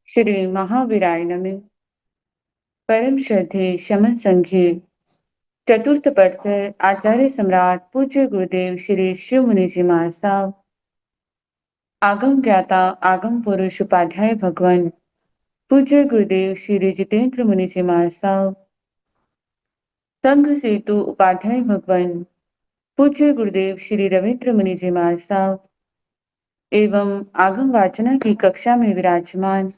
श्री महावीराय नमः। परम श्रद्धे शमन संघे चतुर्थ परिसर आचार्य सम्राट पूज्य गुरुदेव श्री शिव मुनि जी महाराज साहब, आगम ज्ञाता आगम पुरुष उपाध्याय भगवान पूज्य गुरुदेव श्री जितेंद्र मुनि जी महाराज साहब, संघ सेतु उपाध्याय भगवान पूज्य गुरुदेव श्री रविंद्र मुनि जी महाराज साहब एवं आगम वाचना की कक्षा में विराजमान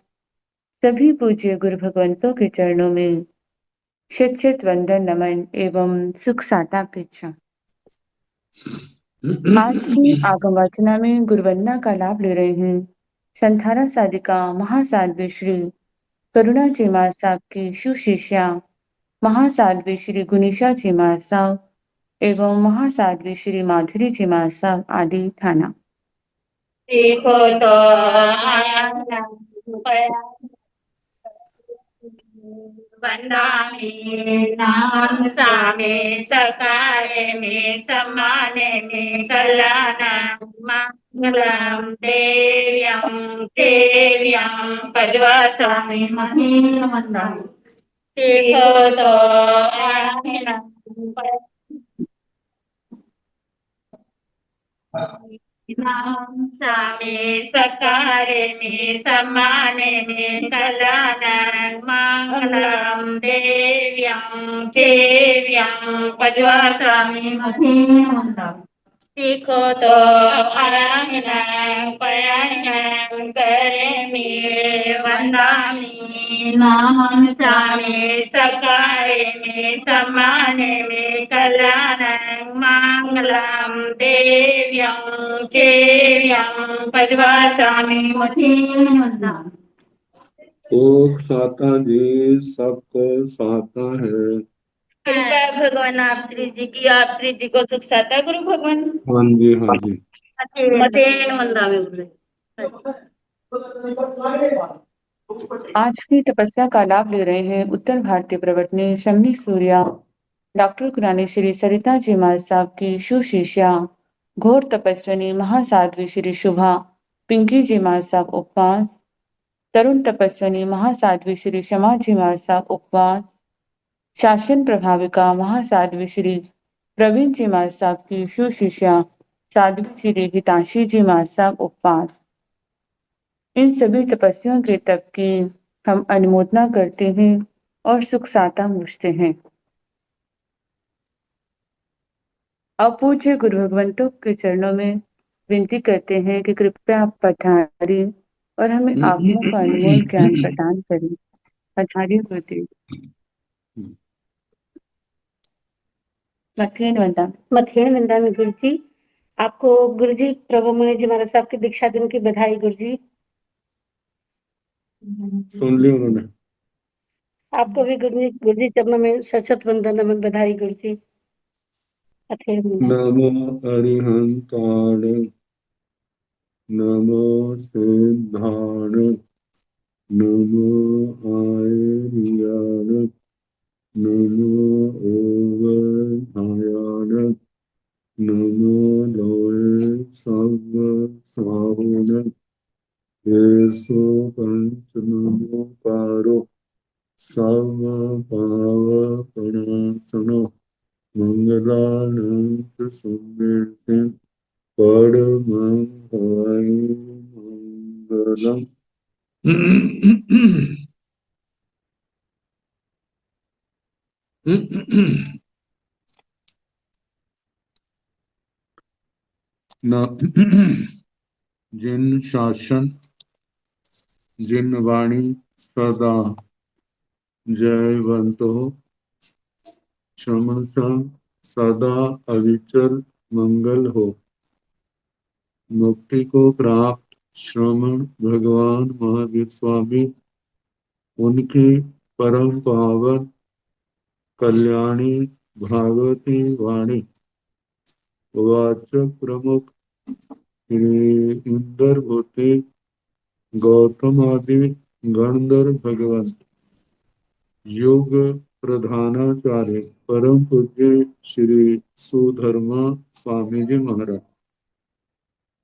सभी पूज्य गुरु भगवंतों के चरणों में शिक्षित वंदन नमन एवं सुख सातापेक्षा। आज की आगम वाचना में गुरुवंदना का लाभ ले रहे हैं संथारा साधिका महासाध्वी श्री करुणा जी महाराज साहब की सुशिष्या महासाध्वी श्री गुनिशा जी महाराज साहब एवं महासाध्वी श्री माधुरी जी महाराज साहब आदि थाना। देखो तो वंदामि नाम सामे सकारे में समाने में कल्याणं मंगलम देव्यं देव्यं पद्वासामि महीमन्दं देखो तो नाम सामे सकारे में समाने में कल्याणं मंगलम देव्यं देव्यं पद्वासामि महीमन्दं देखो तो पयायण करे में वंदामि नाम सामे सकारे में समाने में कल्याणं मंगलम देव्यं देव्यं पद्वासामि महीमन्दं। सुख साता जी सबको साता है। कृपया भगवान आप श्री जी की, आप श्री जी को सुख साता गुरु भगवान। हाँ जी हाँ जी। मतेन वंदामि बोले। आज की तपस्या का लाभ ले रहे हैं उत्तर भारतीय प्रवर्तनी शमनी सूर्या डॉक्टर कुरानी श्री सरिता जी महाराज साहब की सुशिष्या घोर तपस्विनी महासाध्वी श्री शुभा पिंकी जी महाराज साहब उपवास, तरुण तपस्विनी महासाध्वी श्री शमा जी महाराज साहब उपवास, शासन प्रभाविका महासाध्वी श्री प्रवीण जी महाराज साहब की सुशिष्या साध्वी श्री हिताशी जी महाराज साहब उपवास। इन सभी तपस्वियों के तप की हम अनुमोदना करते हैं और सुख साता पूछते हैं। अब पूज्य गुरु भगवंतों के चरणों में विनती करते हैं कि कृपया आप पधारें और हमें आत्मा का अनमोल ज्ञान प्रदान करें। पधारिए गुरुदेव। मथेन वंदा में गुरु जी, आपको गुरु जी प्रभु मुनि जी महाराज साहब की दीक्षा दिन की बधाई। गुरु जी सुन लिया उन्होंने। आपको भी गुरु जी चरणों में सचत वंदन नमन बधाई। गुरु जी नमो अरिहंताण नमो सिद्धाण नमो आयर्याण नमो ओवधायाण नमो लोये सर्व सावण येसो पंच नमो पारो सर्व पाव प्रणासनो मंगलानंत सुमेति परमं हरि मंगलम। जिन शासन जिन वाणी सदा जयवंतो क्षमस सदा अविचल मंगल हो। मुक्ति को प्राप्त श्रमण भगवान महावीर स्वामी उनकी परम पावन कल्याणी भागवती वाणी वाचक प्रमुख श्री इंदर भूति गौतम आदि गणधर भगवंत योग प्रधानाचार्य परम पूज्य श्री सुधर्मा स्वामी जी महाराज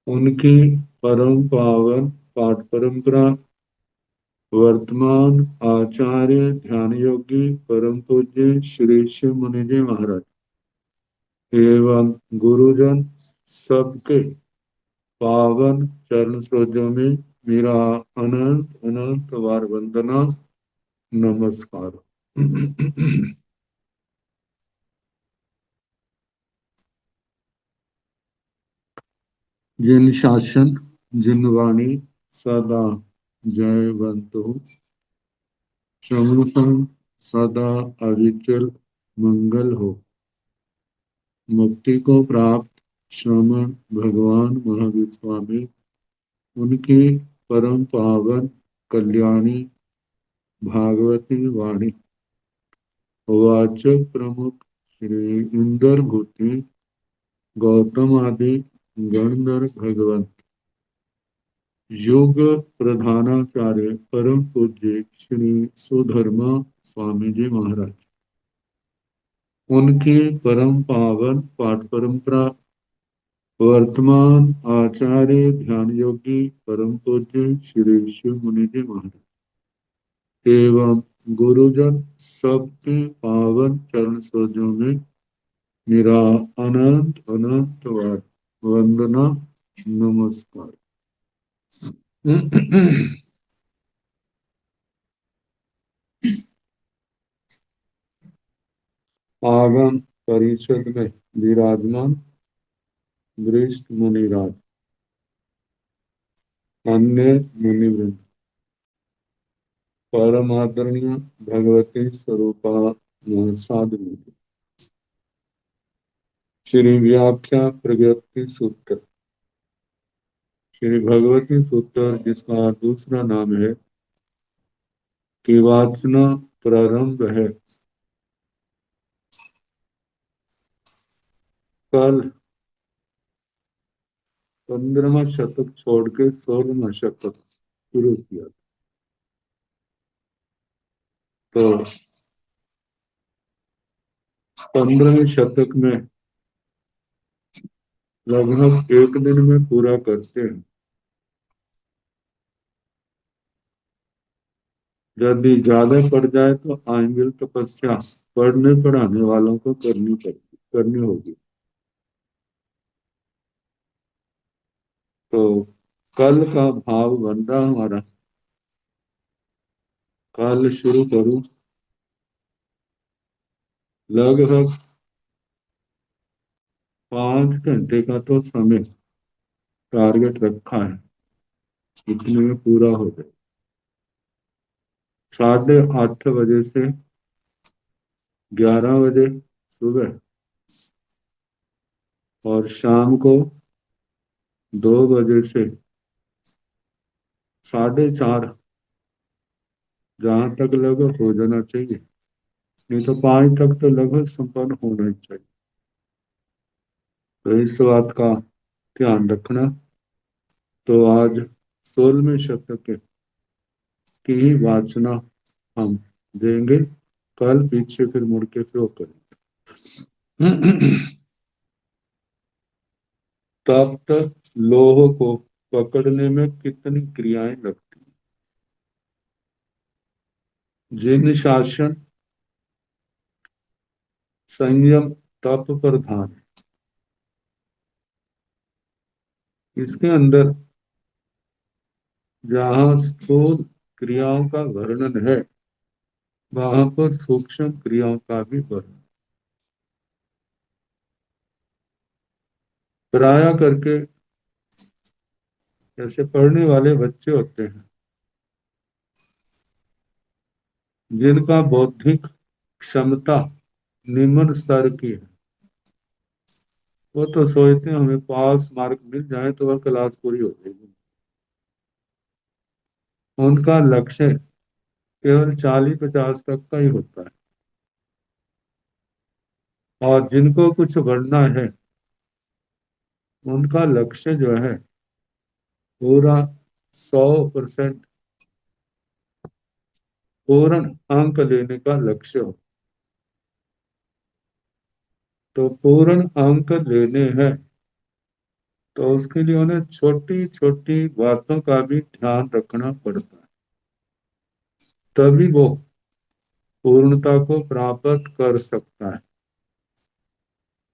उनकी परम पावन पाठ परंपरा वर्तमान आचार्य ध्यान योगी परम पूज्य श्री शिव मुनि जी महाराज एवं गुरुजन सबके पावन चरण सरोजों में मेरा अनंत अनंत बार वंदना नमस्कार। जिन शासन जिन वाणी सदा जयवंतु श्रवणतम सदा अविचल मंगल हो। मुक्ति को प्राप्त श्रवण भगवान महावीर स्वामी उनकी परम पावन कल्याणी भागवती वाणी वाचक प्रमुख श्री इंदर भूति गौतम आदि गणधर भगवंत योग प्रधानाचार्य परम पूज्य श्री सुधर्मा स्वामी जी महाराज उनकी परम पावन पाठ परंपरा वर्तमान आचार्य ध्यान योगी परम पूज्य श्री शिव मुनि जी महाराज एवं गुरुजन सबके पावन चरण सरोजों में मेरा अनंत अनंत वंदना नमस्कार। आगम परिषद में विराजमान वरिष्ठ मुनिराज अन्य मुनिवृंद परम आदरणीय भगवती स्वरूपा साधु श्री व्याख्या प्रगति सूत्र श्री भगवती सूत्र जिसका दूसरा नाम है कि वाचना प्रारंभ है। कल 15वां शतक छोड़ के 16वां शतक शुरू किया तो 15वें शतक में लगभग एक दिन में पूरा करते हैं। यदि ज्यादा पड़ जाए तो आएंगे तपस्या पढ़ने पढ़ाने वालों को करनी होगी। तो कल का भाव बन रहा हमारा, कल शुरू करूं। लगभग 5 घंटे का तो समय टारगेट रखा है, इतने में पूरा हो जाए। 8:30 बजे से 11 बजे सुबह और शाम को 2 बजे से 4:30 जहां तक लगभग हो जाना चाहिए, नहीं तो 5 तक तो लगभग संपन्न होना ही चाहिए। तो इस बात का ध्यान रखना। तो आज 16वें शतक की ही वाचना हम देंगे, कल पीछे फिर मुड़ के शुरू करेंगे। तप्त लोह को पकड़ने में कितनी क्रियाएं लगती हैं। जिन शासन संयम तप प्रधान, इसके अंदर जहां स्थूल क्रियाओं का वर्णन है वहां पर सूक्ष्म क्रियाओं का भी वर्णन। प्राय करके जैसे पढ़ने वाले बच्चे होते हैं जिनका बौद्धिक क्षमता निम्न स्तर की है, वो तो सोचते हैं हमें पास मार्क मिल जाए तो वह क्लास पूरी हो जाएगी। उनका लक्ष्य केवल 40-50 तक का ही होता है, और जिनको कुछ बढ़ना है उनका लक्ष्य जो है पूरा 100% पूर्ण अंक लेने का लक्ष्य हो। तो पूर्ण अंक लेने हैं तो उसके लिए उन्हें छोटी छोटी बातों का भी ध्यान रखना पड़ता है। तभी वो पूर्णता को प्राप्त कर सकता है।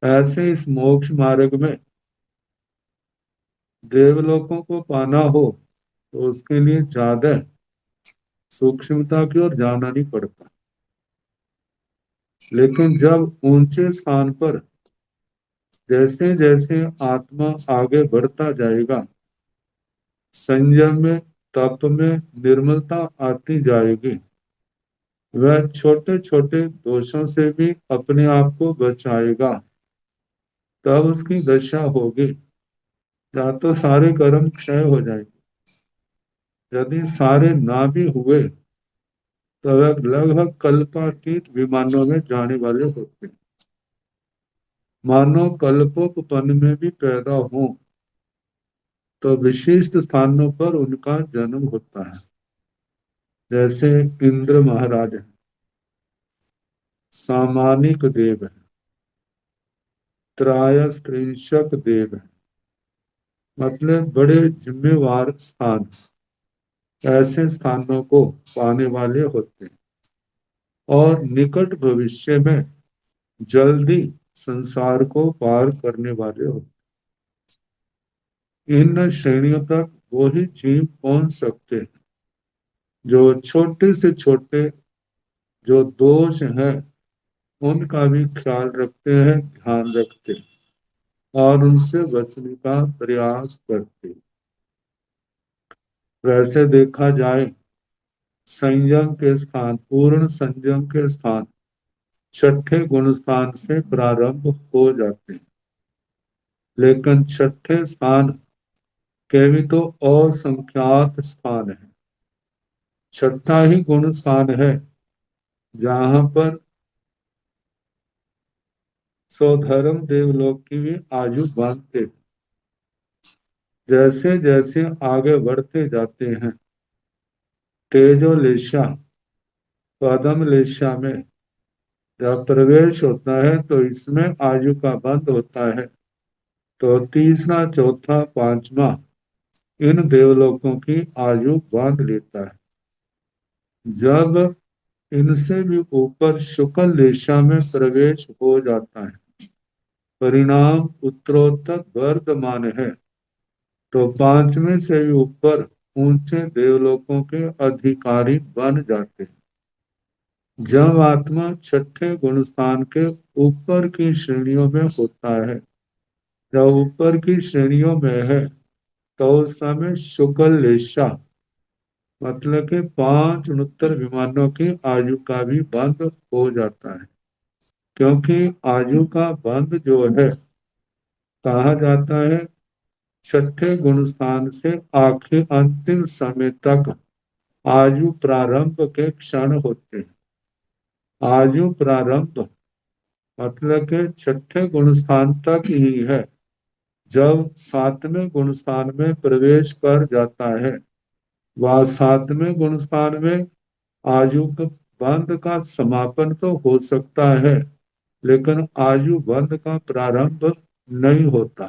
ऐसे इस मोक्ष मार्ग में देवलोकों को पाना हो तो उसके लिए ज्यादा सूक्ष्मता की ओर जाना नहीं पड़ता। लेकिन जब ऊंचे स्थान पर जैसे जैसे आत्मा आगे बढ़ता जाएगा, संयम में, तप में निर्मलता आती जाएगी, वह छोटे छोटे दोषों से भी अपने आप को बचाएगा। तब उसकी दशा होगी, या तो सारे कर्म क्षय हो जाएंगे, यदि सारे ना भी हुए तो वह लगभग कल्पातीत विमानों में जाने वाले होते हैं। मानो कल्पोपन में भी पैदा हो तो विशिष्ट स्थानों पर उनका जन्म होता है। जैसे इंद्र महाराज है, सामानिक देव है, त्रयस्त्रिंशक देव है, मतलब बड़े जिम्मेवार स्थान, ऐसे स्थानों को पाने वाले होते हैं और निकट भविष्य में जल्दी संसार को पार करने वाले होते हैं। इन श्रेणियों तक वो ही जीव पहुंच सकते हैं जो छोटे से छोटे जो दोष हैं उनका भी ख्याल रखते हैं, ध्यान रखते हैं और उनसे बचने का प्रयास करते हैं। वैसे देखा जाए, संयम के स्थान, पूर्ण संयम के स्थान छठे गुण स्थान से प्रारंभ हो जाते हैं। लेकिन छठे स्थान के भी तो असंख्यात स्थान है। छठा ही गुण स्थान है जहां पर स्वधर्म देवलोक की भी आयु बांधते। जैसे जैसे आगे बढ़ते जाते हैं, तेजोलेशा, पदमलेशा में जब प्रवेश होता है तो इसमें आयु का बंध होता है। तो तीसरा, चौथा, पांचवा इन देवलोकों की आयु बांध लेता है। जब इनसे भी ऊपर शुक्ल लेशा में प्रवेश हो जाता है, परिणाम उत्तरोत्तर वर्धमान है, तो पांचवें से भी ऊपर ऊंचे देवलोकों के अधिकारी बन जाते हैं। जब आत्मा छठे गुण स्थान के ऊपर की श्रेणियों में होता है, जब ऊपर की श्रेणियों में है, तो उस समय शुक्ल लेशा, मतलब कि 5 उन्नतर विमानों की आयु का भी बंद हो जाता है। क्योंकि आयु का बंद जो है, कहा जाता है छठे गुण स्थान से आखिर अंतिम समय तक आयु प्रारंभ के क्षण होते हैं। आयु प्रारंभ मतलब के छठे गुण स्थान तक ही है। जब सातवें गुण स्थान में प्रवेश कर जाता है, वह सातवें गुण स्थान में आयु के बंध का समापन तो हो सकता है, लेकिन आयु बंध का प्रारंभ नहीं होता।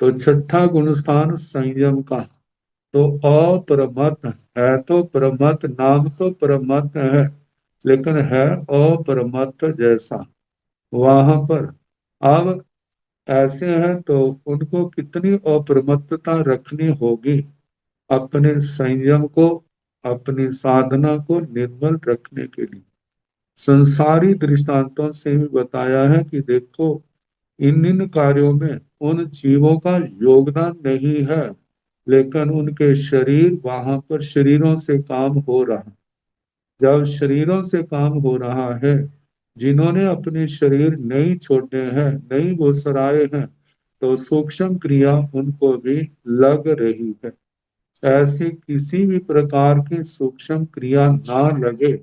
तो छठा गुण स्थान संयम का तो अपरमत है, तो परमत नाम तो परमत है, लेकिन है अपरमत जैसा। वहां पर अब ऐसे हैं तो उनको कितनी अप्रमत्तता रखनी होगी अपने संयम को, अपनी साधना को निर्मल रखने के लिए। संसारी दृष्टांतों से भी बताया है कि देखो, इन इन कार्यों में उन जीवों का योगदान नहीं है, लेकिन उनके शरीर, वहां पर शरीरों से काम हो रहा है। जब शरीरों से काम हो रहा है, जिन्होंने अपने शरीर नहीं छोड़े हैं, नहीं वो सराए हैं, तो सूक्ष्म क्रिया उनको भी लग रही है। ऐसी किसी भी प्रकार की सूक्ष्म क्रिया ना लगे,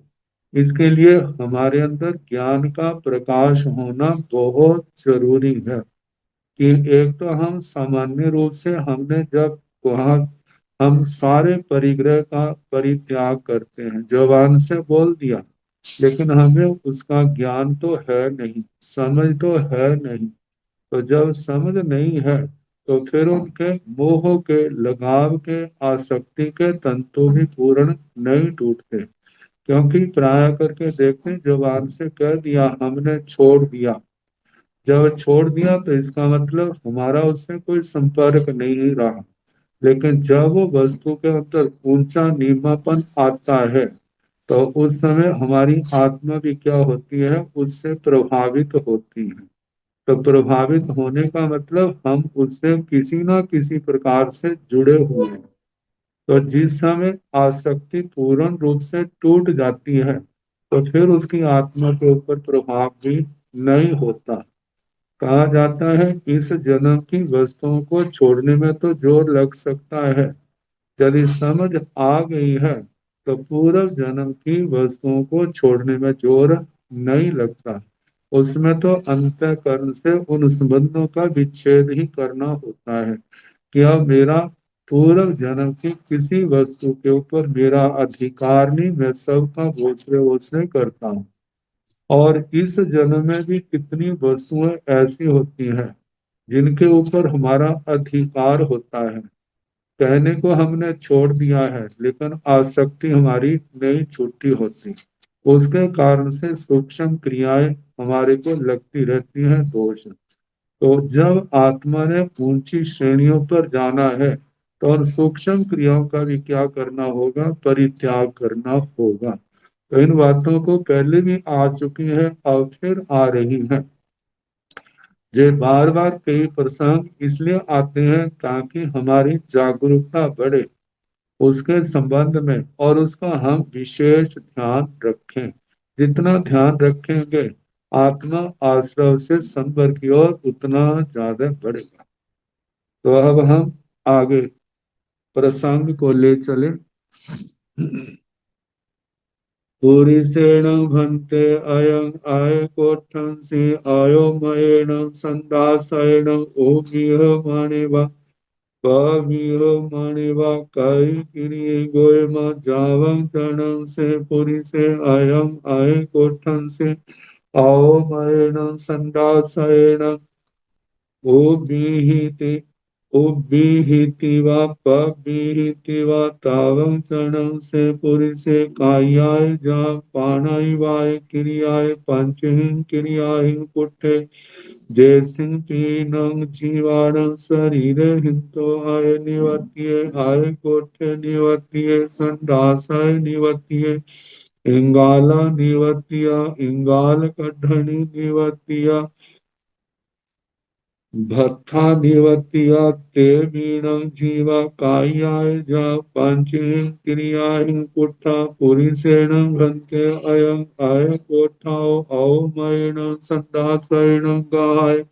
इसके लिए हमारे अंदर ज्ञान का प्रकाश होना बहुत जरूरी है। कि एक तो हम सामान्य रूप से हमने जब वहाँ हम सारे परिग्रह का परित्याग करते हैं, जबान से बोल दिया, लेकिन हमें उसका ज्ञान तो है नहीं, समझ तो है नहीं। तो जब समझ नहीं है, तो फिर उनके मोह के, लगाव के, आसक्ति के तंतु भी पूर्ण नहीं टूटते। क्योंकि प्राय करके देखते, जुबान से कह दिया हमने छोड़ दिया, जब छोड़ दिया तो इसका मतलब हमारा उससे कोई संपर्क नहीं रहा। लेकिन जब वो वस्तु के अंदर ऊंचा नीमापन आता है, तो उस समय हमारी आत्मा भी क्या होती है, उससे प्रभावित होती है। तो प्रभावित होने का मतलब हम उससे किसी ना किसी प्रकार से जुड़े हुए हैं। तो जिस समय आसक्ति पूर्ण रूप से टूट जाती है, तो फिर उसकी आत्मा के ऊपर प्रभाव भी नहीं होता। कहा जाता है इस जन्म की वस्तुओं को छोड़ने में तो जोर लग सकता है, यदि समझ आ गई है तो पूर्व जन्म की वस्तुओं को छोड़ने में जोर नहीं लगता। उसमें तो अंतःकरण से उन संबंधों का विच्छेद ही करना होता है कि अब मेरा पूर्व जन्म की किसी वस्तु के ऊपर मेरा अधिकार नहीं, मैं सबका भोसले भोसले करता हूँ। और इस जन्म में भी कितनी वस्तुएं ऐसी होती हैं जिनके ऊपर हमारा अधिकार होता है। कहने को हमने छोड़ दिया है, लेकिन आसक्ति हमारी नहीं छूटी होती। उसके कारण से सूक्ष्म क्रियाएं हमारे को लगती रहती हैं दोष। तो जब आत्मा ने ऊंची श्रेणियों पर जाना है, तो उन सूक्ष्म क्रियाओं का भी क्या करना होगा, परित्याग करना होगा। तो इन बातों को पहले भी आ चुकी है और फिर आ रही है। ये बार बार कई प्रसंग इसलिए आते हैं ताकि हमारी जागरूकता बढ़े उसके संबंध में, और उसका हम विशेष ध्यान रखें। जितना ध्यान रखेंगे आत्मा आश्रव से संपर्क की ओर उतना ज्यादा बढ़ेगा। तो अब हम आगे प्रसंग को ले चले। पुरीसेण भन्ते अयं आय कोठंसि अयोमयेण संदासेन ओमिह माणिवा कविह माणिवा कई किरिये गोयमा जावं चरणं से पुरीसे अयं आय कोठंसि अयोमयेण संदासेन ओबिहिति उबिहिति वा पबिहिति वा तावं चरणं से पुरिसे कायाय जा पाणाय वाय क्रियाय पंचहिं क्रियाहिं पुट्ठे जयसिंह पीनं जीवाणं शरीर हिंतो आय निवर्तिये आय कोठे निवर्तिये संदासाय निवर्तिये इंगाला निवर्तिया इंगाल कढ़नी निवर्तिया भत्था निवर्तिया ते मीनं जीवा कायाय जा पंचहिं क्रियाहिं पुट्ठा पुरिसेण भ्रन्ते अयं आय कोठाओ अवमयेन संदासेन गाय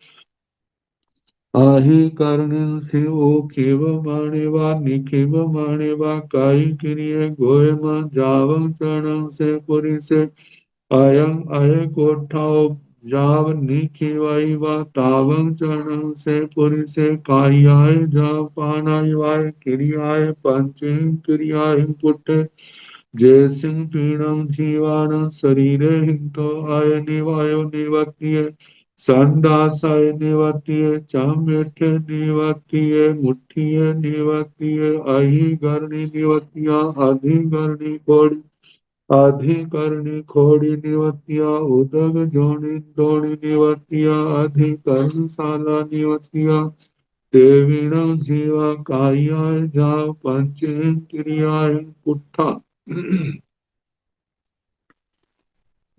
आहि कर्णेन शिव खिव माणे वा निखिव माणे वा काई क्रिय गोयम जावं चरणं से पुरिसे अयं अय कोठाओ जाव निखिवाई वा तावं चरणं से पुरिसे कायाय जा पानाय वाय क्रियाय पंचहिं क्रियाहिं पुट्टे जय सिंह पीणं जीवाणं शरीरे हिंतो आय निवायो निवर्तिये संदासाय निवर्तिये चामेठे निवर्तिये मुठ्ठिये निवर्तिये अहि गर्णी निवर्तिया अधिगर्णी कोड़ी अधिकरणी खोड़ी निवतिया उदग जोनी दोणी निवतिया अधिकरणशाला निवतिया देवीण जीवा कायाय जा पंचेन्द्रियाय पुट्ठा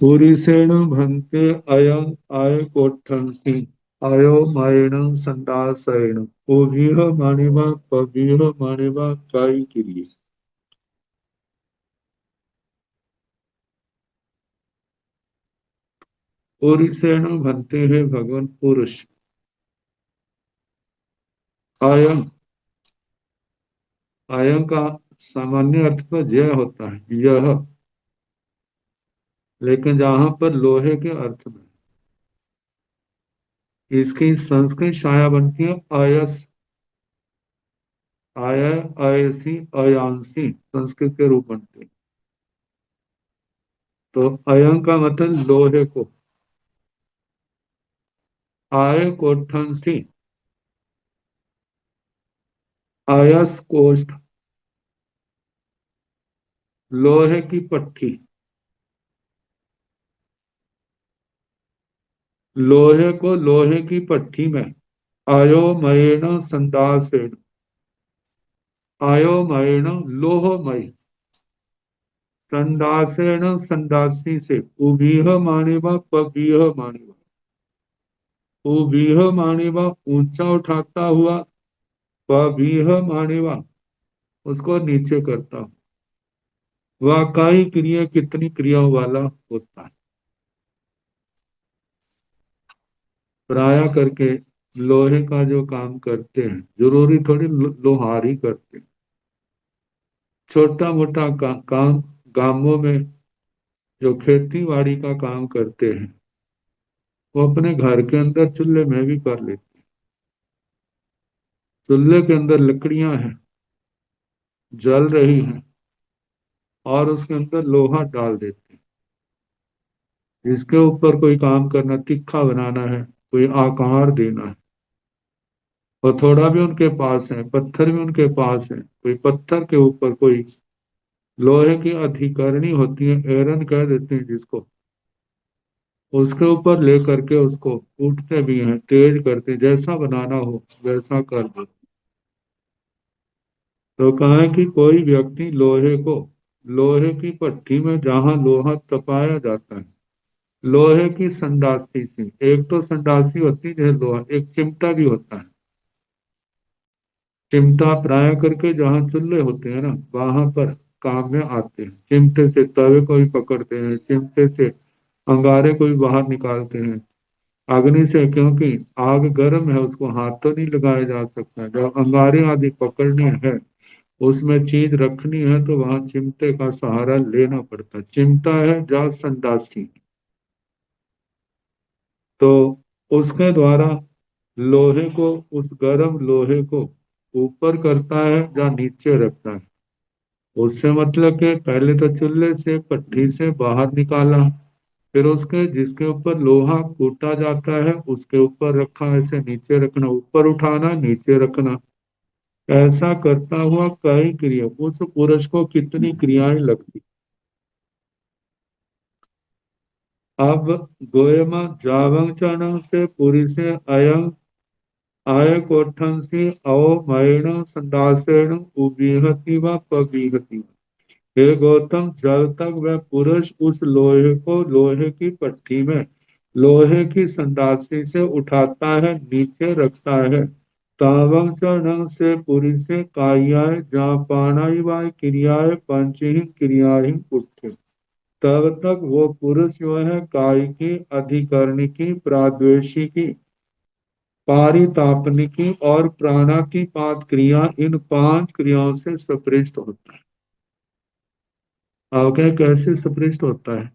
पुरीसेण भंते अयं आय कोठंसि अयो मायेण संदासेन उभिह माणिवा पभिह माणिवा काई किरिये। पुरीसेण भंते है भगवान पुरुष। अयं अयं का सामान्य अर्थ तो जय होता है, यह। लेकिन जहां पर लोहे के अर्थ में इसकी संस्कृत छाया बनती है अयस, आय अयसी अयांसी संस्कृत के रूप बनते हैं। तो अयं का मतलब लोहे को, आय कोठंसी आयस कोष्ठ, लोहे की पट्टी, लोहे को लोहे की पट्टी में अयोमयेन संदासेन, अयोमयेन लोहमय, संदासेन संदासी से, उभीह मानेवा पबीह मानेवा, उभीह मानेवा ऊंचा उठाता हुआ, पबीह मानेवा उसको नीचे करता हूं। वाकाई क्रिया कितनी क्रियाओं वाला होता है। प्राय करके लोहे का जो काम करते हैं, जरूरी थोड़ी लोहार ही करते हैं। छोटा मोटा काम गांवों में जो खेती बाड़ी का काम करते हैं, वो अपने घर के अंदर चूल्हे में भी कर लेते हैं। चूल्हे के अंदर लकड़ियां हैं, जल रही हैं, और उसके अंदर लोहा डाल देते हैं। इसके ऊपर कोई काम करना, तीखा बनाना है, कोई आकार देना है, और थोड़ा भी उनके पास है, पत्थर भी उनके पास है, कोई पत्थर के ऊपर कोई लोहे की अधिकरणी होती है, एरन कह देते हैं जिसको, उसके ऊपर लेकर के उसको कूटते भी हैं, तेज करते हैं, जैसा बनाना हो वैसा कर दो। तो कहा कि कोई व्यक्ति लोहे को, लोहे की भट्टी में जहां लोहा तपाया जाता है, लोहे की संडासी से, एक तो संडासी होती है लोहा, एक चिमटा भी होता है। चिमटा प्राय करके जहाँ चूल्हे होते हैं ना, वहां पर काम में आते हैं। चिमटे से तवे को भी पकड़ते हैं, चिमटे से अंगारे को भी बाहर निकालते हैं। अग्नि से, क्योंकि आग गर्म है, उसको हाथ तो नहीं लगाया जा सकता। जब अंगारे आदि पकड़नी है, उसमें चीज रखनी है, तो वहां चिमटे का सहारा लेना पड़ता है। चिमटा है जा संडासी, तो उसके द्वारा लोहे को, उस गर्म लोहे को ऊपर करता है या नीचे रखता है। उससे मतलब कि पहले तो चूल्हे से, भट्ठी से बाहर निकाला, फिर उसके जिसके ऊपर लोहा कूटा जाता है उसके ऊपर रखा, ऐसे नीचे रखना, ऊपर उठाना, नीचे रखना। ऐसा करता हुआ कई क्रिया, उस पुरुष को कितनी क्रियाएं लगती। अब गोयमा जावंग चरण से पुरी से अयं आय कोठन से अवमयण संदासेण उबीहति व पबीहति। हे गौतम, जब तक वह पुरुष उस लोहे को लोहे की पट्टी में लोहे की संदासी से उठाता है, नीचे रखता है, तावं चरण से पुरी से कायाय जापाणाय वाय क्रियाएं पंचही क्रियाएं उठे। तब तक वो पुरुष जो है काय की, अधिकरणी की, प्राद्वेशी की, पारितापनिकी और प्राणातिपात क्रिया, इन 5 क्रियाओं से सपृष्ट होता है। आगे कैसे सपृष्ट होता है?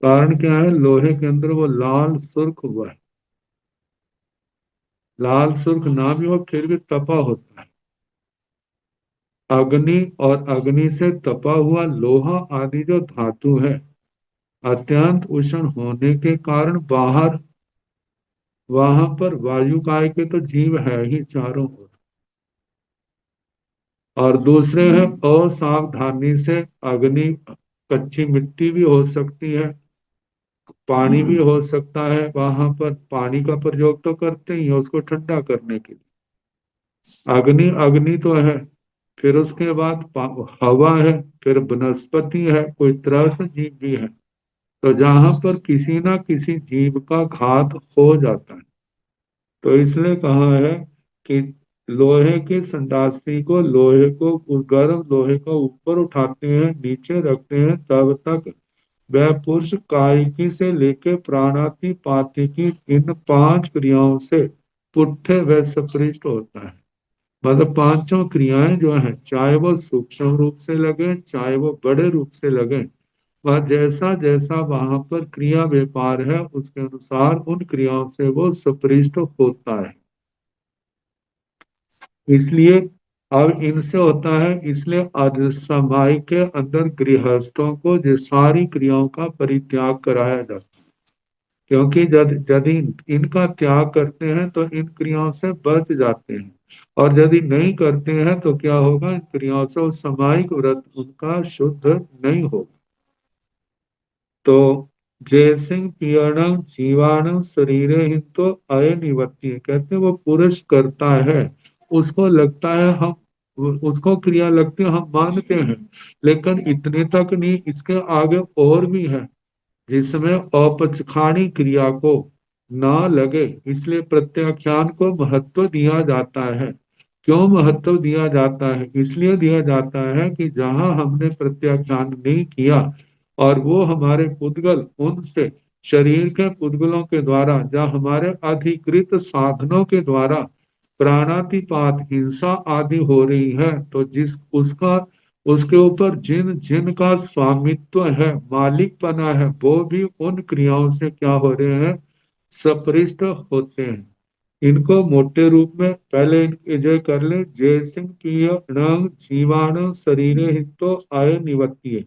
कारण क्या है? लोहे के अंदर वो लाल सुर्ख हुआ है। लाल सुर्ख ना भी हो फिर भी तपा होता है। अग्नि और अग्नि से तपा हुआ लोहा आदि जो धातु है, अत्यंत उष्ण होने के कारण बाहर वहां पर वायु काय के तो जीव है ही चारों ओर, और दूसरे हैं असावधानी से अग्नि, कच्ची मिट्टी भी हो सकती है, पानी भी हो सकता है। वहां पर पानी का प्रयोग तो करते ही है उसको ठंडा करने के लिए। अग्नि अग्नि तो है, फिर उसके बाद हवा है, फिर वनस्पति है, कोई तरह से जीव भी है। तो जहां पर किसी ना किसी जीव का घात हो जाता है, तो इसलिए कहा है कि लोहे की संडासी को, लोहे को, उस गर्म लोहे को ऊपर उठाते हैं, नीचे रखते हैं, तब तक वह पुरुष कायिकी से लेके प्राणाति पाति की इन 5 क्रियाओं से पुट्ठे व सपृष्ट होता है। मतलब पांचों क्रियाएं जो है, चाहे वो सूक्ष्म रूप से लगे, चाहे वो बड़े रूप से लगे, वह जैसा जैसा वहां पर क्रिया व्यापार है, उसके अनुसार उन क्रियाओं से वो सपृष्ट होता है। इसलिए अब इनसे होता है, इसलिए समाज के अंदर गृहस्थों को ये सारी क्रियाओं का परित्याग कराया जाता है। क्योंकि यदि इनका त्याग करते हैं तो इन क्रियाओं से बच जाते हैं, और यदि नहीं करते हैं तो क्या होगा, इन क्रियाओं से वो सामायिक व्रत उनका शुद्ध नहीं होगा। तो जयसिंह पियणं जीवाणु शरीरे हिंतो अय निवर्ती, कहते हैं वो पुरुष करता है, उसको लगता है हम, उसको क्रिया लगती है हम मानते हैं, लेकिन इतने तक नहीं, इसके आगे और भी है जिसमें औपचारिक क्रिया को ना लगे, इसलिए प्रत्याख्यान को महत्व दिया जाता है। क्यों महत्व दिया जाता है? इसलिए दिया जाता है कि जहां हमने प्रत्याख्यान नहीं किया और वो हमारे पुद्गल उनसे शरीर के पुद्गलों के द्वारा या हमारे अधिकृत साधनों के द्वारा प्राणातिपात हिंसा आदि हो रही है, तो जिस उसका उसके ऊपर जिन जिन का स्वामित्व है, मालिकपना है, वो भी उन क्रियाओं से क्या हो रहे हैं, सपृष्ट होते हैं। इनको मोटे रूप में पहले जो कर ले, जय सिंह प्रिय न जीवाणु शरीरे हितो आय निवर्तीय,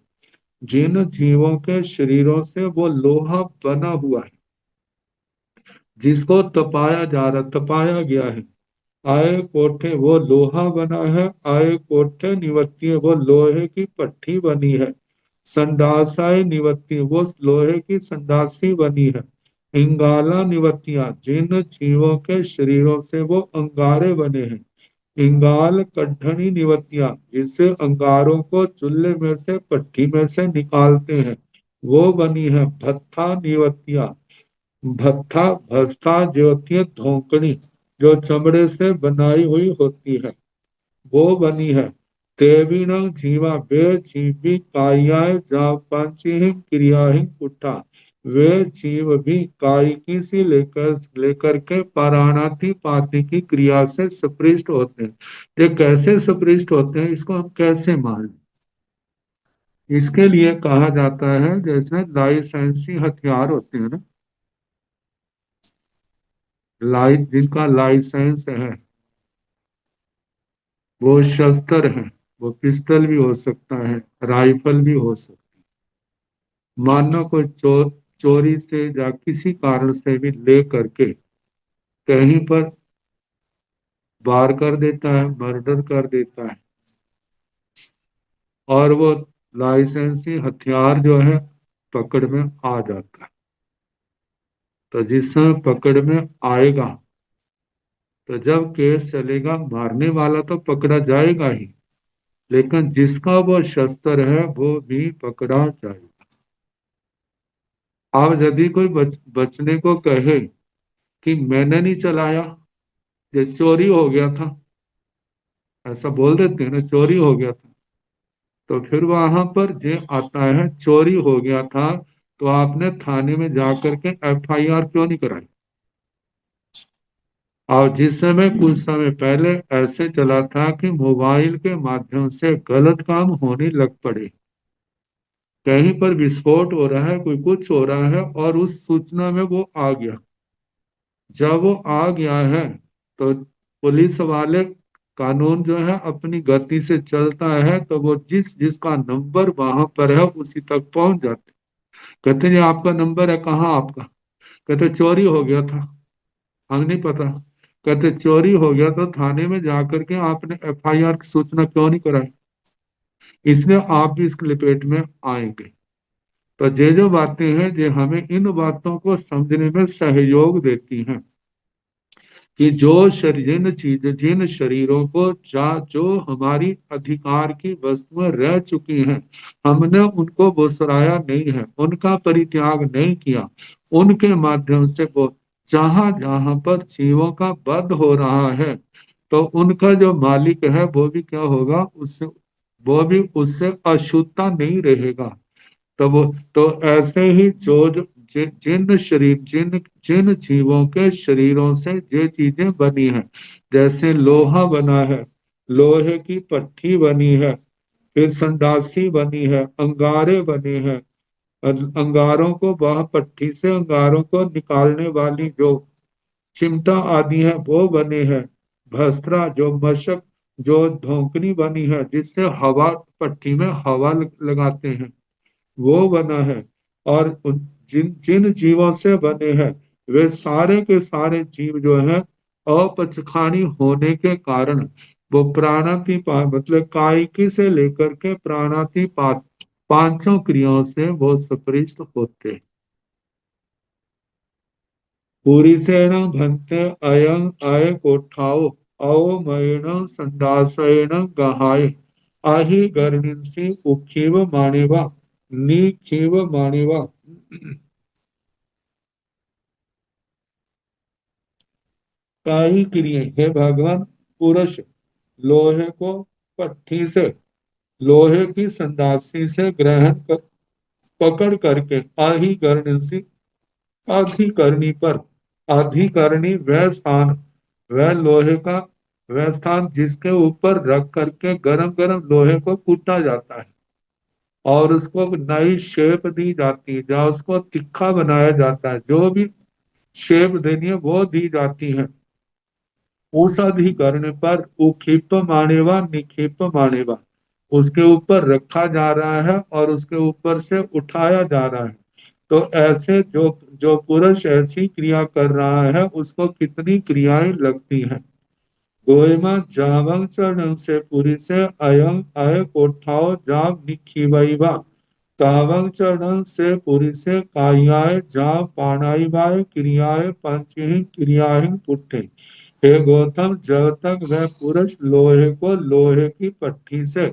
जिन जीवों के शरीरों से वो लोहा बना हुआ है, जिसको तपाया गया है, आए कोठे वो लोहा बना है, आए कोठे निवत्ती वो लोहे की पट्टी बनी है, संडासाय निवत्ती वो लोहे की संडासी बनी है, इंगाला निवत्तियां जिन जीवों के शरीरों से वो अंगारे बने हैं, इंगाल कड्ढनी निवत्तियां जिससे अंगारों को चूल्हे में से पट्टी में से निकालते हैं, वो बनी है, भत्था निवत्तियां, भत्था भस्ता जो होती है धोकनी, जो चमड़े से बनाई हुई होती है, वो बनी है, देवीण जीवा वे जीवी कायाय जा पंचहीन क्रियाहीन उठा, वे जीव भी कायिकी से लेकर के पाराणाति पाति की क्रिया से सपृष्ट होते हैं। ये कैसे सपृष्ट होते हैं, इसको हम कैसे मान लें? इसके लिए कहा जाता है, जैसे लाइसेंसी हथियार होते हैं ना, जिनका लाइसेंस है, वो शस्त्र है, वो पिस्टल भी हो सकता है, राइफल भी हो सकता है। मानो कोई चोरी से या किसी कारण से भी ले करके कहीं पर वार कर देता है, मर्डर कर देता है, और वो लाइसेंसी हथियार जो है पकड़ में आ जाता है, तो जिस समय पकड़ में आएगा, तो जब केस चलेगा, मारने वाला तो पकड़ा जाएगा ही, लेकिन जिसका वो शस्त्र है वो भी पकड़ा जाएगा। अब यदि कोई बचने को कहे कि मैंने नहीं चलाया, ये चोरी हो गया था, ऐसा बोल देते हैं ना, चोरी हो गया था, तो फिर वहां पर ये आता है, चोरी हो गया था तो आपने थाने में जाकर के एफआईआर क्यों नहीं कराई? और जिस समय कुछ समय पहले ऐसे चला था कि मोबाइल के माध्यम से गलत काम होने लग पड़े, कहीं पर विस्फोट हो रहा है, कोई कुछ हो रहा है, और उस सूचना में वो आ गया, जब वो आ गया है तो पुलिस वाले, कानून जो है अपनी गति से चलता है, तो वो जिस जिसका नंबर वहां पर है उसी तक पहुंच जाते। कहते हैं, ये आपका नंबर है, कहाँ आपका? कहते चोरी हो गया था, हमें नहीं पता। कहते चोरी हो गया तो थाने में जाकर के आपने एफआईआर की सूचना क्यों नहीं कराई? इसलिए आप भी इस लपेट में आएंगे। तो ये जो बातें हैं, ये हमें इन बातों को समझने में सहयोग देती हैं कि जो शरीर, जिन शरीरों को जो हमारी अधिकार की वस्तुएं रह चुकी हैं, हमने उनको बुसराया नहीं है, उनका परित्याग नहीं किया, उनके माध्यम से वो जहां जहां पर जीवों का वध हो रहा है, तो उनका जो मालिक है वो भी क्या होगा, उससे वो भी उससे अशुद्धता नहीं रहेगा। तो वो, तो ऐसे ही जिन शरीर, जिन जीवों के शरीरों से ये चीजें बनी हैं, जैसे लोहा बना है, लोहे की पट्टी बनी है, फिर संडासी बनी है, अंगारे बने हैं, अंगारों को वह पट्टी से अंगारों को निकालने वाली जो चिमटा आदि है वो बने हैं, भस्त्रा जो मशक, जो धोकनी बनी है जिससे हवा, पट्टी में हवा लगाते हैं, वो बना है। और जिन जिन जीवों से बने हैं वे सारे के सारे जीव जो है अपचखानी होने के कारण वो प्राणातिपात मतलब कायिकी से लेकर के प्राणातिपात पांचों क्रियाओं से वो सपरिष्ट होते हैं। पुरीसेन भन्ते अयं अय कोठाओ अवमयण संदासेन गहाय आहि गर्णिंसी उखीव माणिवा निखीव माणिवा। काई क्रिय हे भगवान पुरुष लोहे को पट्टी से लोहे की संदासी से ग्रहण कर, पकड़ करके अहिकर्णसी अधिकरणी पर अधिकरणी वह स्थान वह लोहे का वह स्थान जिसके ऊपर रख करके गरम गरम लोहे को कूटा जाता है और उसको नई शेप दी जाती है जहाँ उसको तिखा बनाया जाता है जो भी शेप देनी है वो दी जाती है। उस अधिकरण पर उक्षिप मानेवा निक्षिप मानेवा उसके ऊपर रखा जा रहा है और उसके ऊपर से उठाया जा रहा है। तो ऐसे जो जो पुरुष ऐसी क्रिया कर रहा है उसको कितनी क्रियाएं लगती हैं। गोयमा जावंग चरण से पुरी से अयंग अय कोठाओ जाव निखिवैवा तावंग चरण से पुरी से कायाय जाव पाणाइवाय क्रियाय पंचही क्रियाहि पुट्ठे। हे गौतम जब तक वह पुरुष लोहे को लोहे की पट्टी से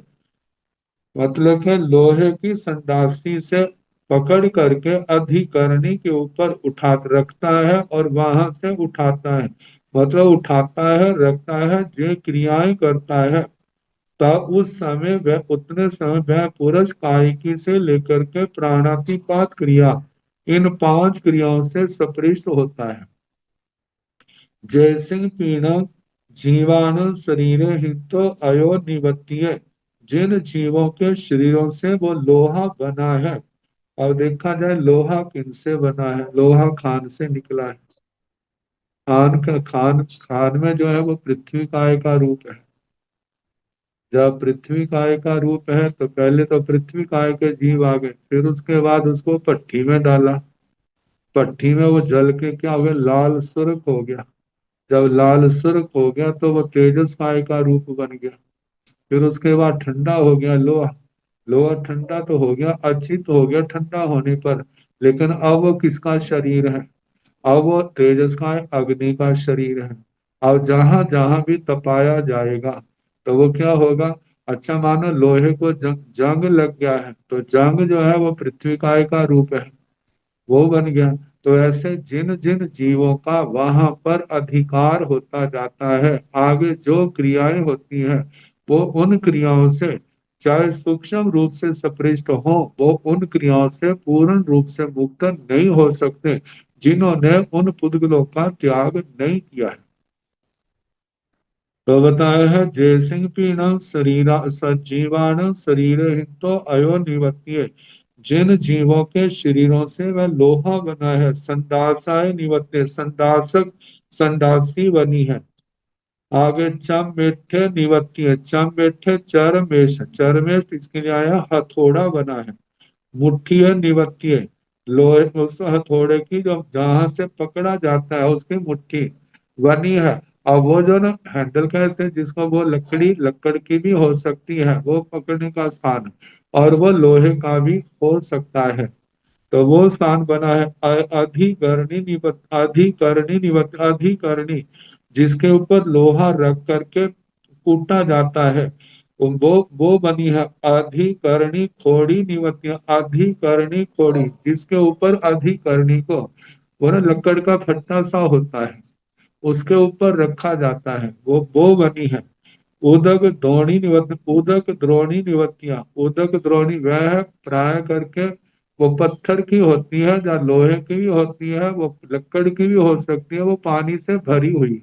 मतलब के लोहे की संदासी से पकड़ करके अधिकरणी के ऊपर उठा रखता है और वहां से उठाता है मतलब उठाता है रखता है जो क्रियाएं करता है तब उस समय वह उतने समय वह पुरुष कायिकी से लेकर के प्राणातिपात क्रिया इन पांच क्रियाओं से सपृष्ट होता है। जयसिंह पीण जीवाणु शरीर हितो अयो निवत्य जिन जीवों के शरीरों से वो लोहा बना है। और देखा जाए लोहा किनसे बना है लोहा खान से निकला है। खान में जो है वो पृथ्वी काय का रूप है। जब पृथ्वी काय का रूप है तो पहले तो पृथ्वी काय के जीव आ गए फिर उसके बाद उसको पट्टी में डाला। पट्टी में वो जल के क्या हो गया लाल सुर्ख हो गया। जब लाल सुर्ख हो गया तो वो तेजस काय का रूप बन गया। फिर उसके बाद ठंडा हो गया लोहा। लोहा ठंडा तो हो गया अच्छी तो हो गया ठंडा होने पर लेकिन अब वो किसका शरीर है। अब वो तेजस का है अग्नि का शरीर है। अब जहां जहां भी तपाया जाएगा तो वो क्या होगा। अच्छा मानो लोहे को जंग लग गया है तो जंग जो है वो पृथ्वी काय का रूप है वो बन गया। तो ऐसे जिन जिन जीवों का वहां पर अधिकार होता जाता है आगे जो क्रियाएं होती हैं वो उन क्रियाओं से चाहे सूक्ष्म रूप से सपृष्ट हो वो उन क्रियाओं से पूर्ण रूप से मुक्त नहीं हो सकते जिन्होंने उन पुद्गलों का त्याग नहीं किया है। तो बताया है जय सिंह पीणम शरीरा सजीवान शरीर हितो अयो निवत्य जिन जीवों के शरीरों से वह लोहा बना है संदासाय निवत्य संदासक संदासी बनी है। आगे चम मेठे निवत्य चम मेठे चरमेश चरमेश इसके लिए आया हथौड़ा बना है। मुट्ठी है निवत्ती है लोहे उस हथौड़े की जो जहां से पकड़ा जाता है उसकी मुट्ठी बनी है। और वो जो ना हैंडल कहते हैं जिसको वो लकड़ की भी हो सकती है वो पकड़ने का स्थान और वो लोहे का भी हो सकता है। तो वो स्थान बना है अधिकरणी जिसके ऊपर लोहा रख करके कूटा जाता है। वो बनी है अधिकरणी खोड़ी निवत्य अधिकरणी खोड़ी जिसके ऊपर अधिकरणी को वो ना लकड़ का फट्टा सा होता है उसके ऊपर रखा जाता है वो बनी है। उदक द्रोणी निवत उदक द्रोणी निवत्तियां उदक द्रोणी वह है प्राय करके वो पत्थर की होती है या लोहे की भी होती है वो लकड़ की भी हो सकती है वो पानी से भरी हुई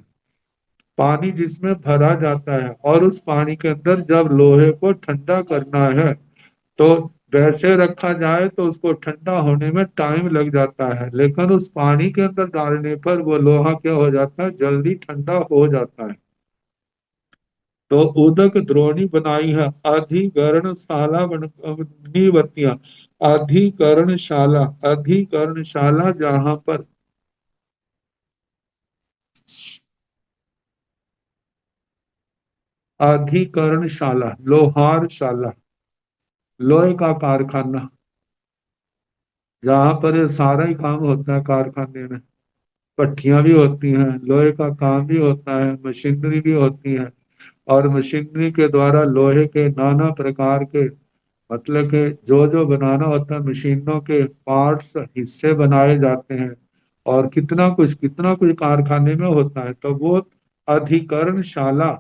पानी जिसमें भरा जाता है और उस पानी के अंदर जब लोहे को ठंडा करना है तो वैसे रखा जाए तो उसको ठंडा होने में टाइम लग जाता है लेकिन उस पानी के अंदर डालने पर वो लोहा क्या हो जाता है जल्दी ठंडा हो जाता है। तो उदक द्रोणी बनाई है अधिकरण शाला नीवतियां अधिकरणशाला, अधिकरणशाला जहां पर अधिकरणशाला, लोहारशाला, लोहे का कारखाना, जहां पर ये सारा ही काम होता है कारखाने में। भट्ठियां भी होती हैं, लोहे का काम भी होता है, मशीनरी भी होती है, और मशीनरी के द्वारा लोहे के नाना प्रकार के, मतलब कि जो जो बनाना होता है, मशीनों के पार्ट्स, हिस्से बनाए जाते हैं, और कितना कुछ कारखाने में होता है। तो वो अधिकरणशाला,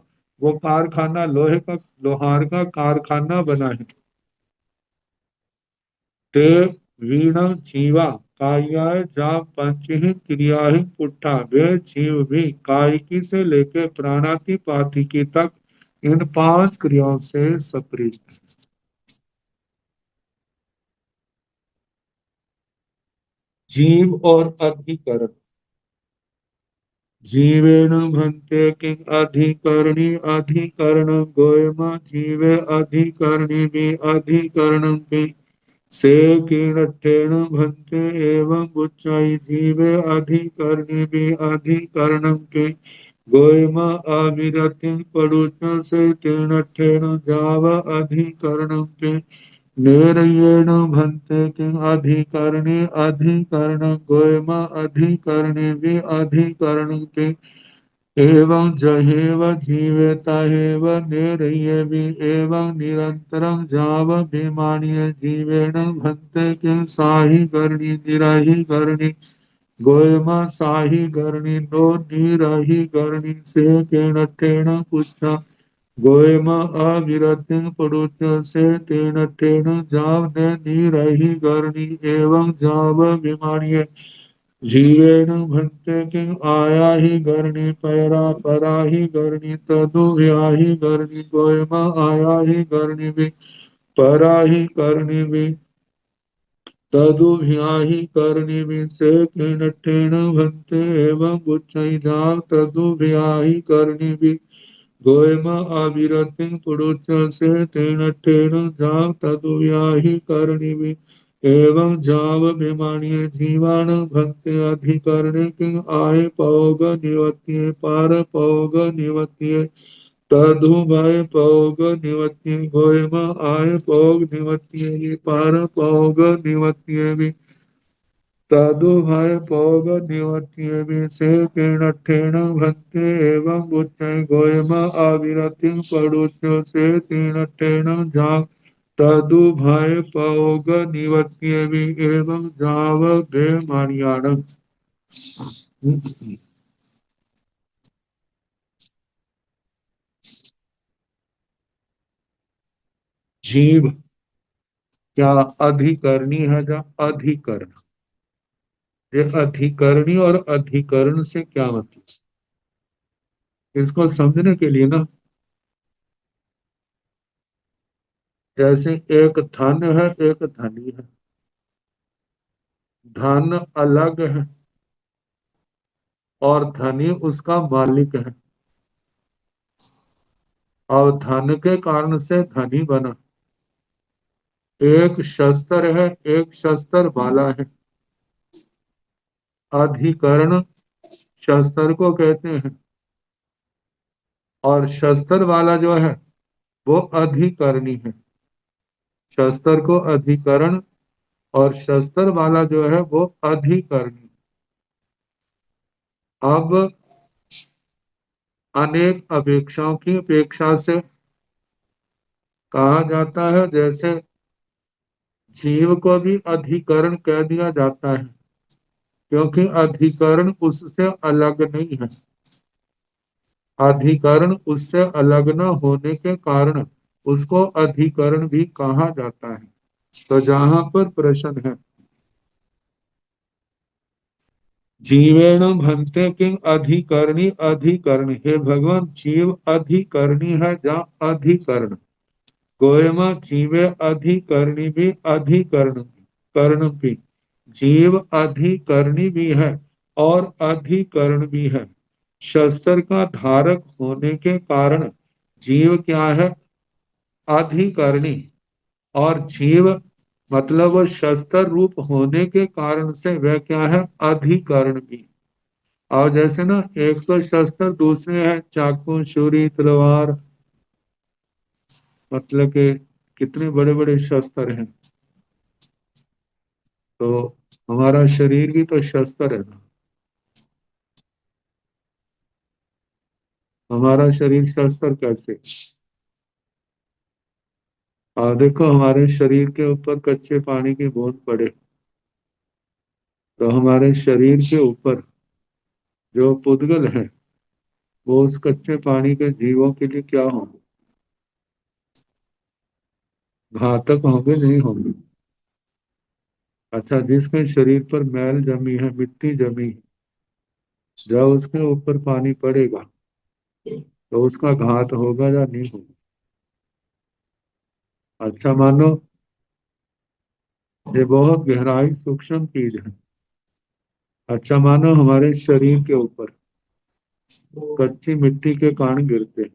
वो कारखाना, लोहार का कारखाना बना है। ते वीण जीवा कायाय जा पंच ही क्रिया ही पुट्ठा, वे जीव भी कायिकी से लेकर प्राणाति पातिकी तक इन पांच क्रियाओं से सपरिचित। जीव और अधिकरण। जीवेन भन्ते किं अधिकरणी अधिकरण गोयम जीवे अधिकरणी भी अधिकरण भी से कीणत्थेन भन्ते एवं उच्चाई जीवे अधिकरणी भी अधिकरण के गोयम अविरति पड़ुच से तीणत्थेन जाव अधिकरण के नेरयेण भन्ते किं अधिकरणे अधिकरण गोयम अधिकरणे भी अधिकरण के एवं जहेव जीवे तहेव नेरयेवि एवं निरंतरं जाव विमानीय जीवेण भन्ते किं साहि गरणी निरहि गरणी गोयम साहि गरणी नो निरहि गरणी से केण पुच्छा गोयम अविरतिं पड़ुच से तेन जाव ने निरहि गरणी एवं जाव विमानीय जीवेन भन्ते किं आया ही गरणी पैरा परा ही गरणी तदु व्या ही गरणी गोयम आया ही गरणी भी परा ही करणी भी तदु व्या ही करणी भी से ठेन भन्ते एवं उच्चई जाव तदु व्या ही करणी भी गोयम अविरतिं पुरुष से तेन जाव तदु व्या ही करणी भी एवं जाव विमानीय जीवान भक्ति अधिकरणे किं आय पौग निवत्ये पार पौग निवत्ये तदु भय पौग निवत्ये गोयम आय पौग निवत्ये पार पौग निवत्ये भी तदु भय पौग निवत्ये भी से किणठेन भक्ति एवं उच्चय गोयम अविरतिं पड़ुच से तीणठेन जाग तदु भय पौग निवत्ये भी एवं जाव भे मारियाणम। जीव क्या अधिकरणी है? या अधिकरण, ये अधिकरणी और अधिकरण से क्या मतलब, इसको समझने के लिए ना, जैसे एक धन है, एक धनी है। धन अलग है और धनी उसका मालिक है, और धन के कारण से धनी बना। एक शस्त्र है, एक शस्त्र वाला है। अधिकरण शस्त्र को कहते हैं, और शस्त्र वाला जो है वो अधिकरणी है। शस्त्र को अधिकरण और शस्त्र वाला जो है वो अधिकरणी। अब अनेक अपेक्षाओं की अपेक्षा से कहा जाता है, जैसे जीव को भी अधिकरण कह दिया जाता है, क्योंकि अधिकरण उससे अलग नहीं है। अधिकरण उससे अलग न होने के कारण उसको अधिकरण भी कहा जाता है। तो जहां पर प्रश्न है जीवेण भन्ते किं अधिकरणी अधिकरण, हे भगवान जीव अधिकरणी है जहाँ अधिकरण, गोयम जीवे अधिकरणी भी अधिकरण कर्ण भी, जीव अधिकरणी भी है और अधिकरण भी है। शस्त्र का धारक होने के कारण जीव क्या है? अधिकरणी। और जीव मतलब वो शस्त्र रूप होने के कारण से वह क्या है, अधिकरण भी। और जैसे ना एक तो शस्त्र, दूसरे है चाकू छुरी तलवार, मतलब के कितने बड़े बड़े शस्त्र हैं। तो हमारा शरीर भी तो शस्त्र है ना, हमारा शरीर शस्त्र कैसे। और देखो हमारे शरीर के ऊपर कच्चे पानी की बूंद पड़े, तो हमारे शरीर के ऊपर जो पुद्गल है वो उस कच्चे पानी के जीवों के लिए क्या होंगे, घातक होंगे नहीं होंगे। अच्छा, जिसके शरीर पर मैल जमी है, मिट्टी जमी है, जब उसके ऊपर पानी पड़ेगा तो उसका घात होगा या नहीं होगा। अच्छा मानो ये बहुत गहराई सूक्ष्म चीज है। अच्छा मानो हमारे शरीर के ऊपर कच्ची मिट्टी के कण गिरते हैं,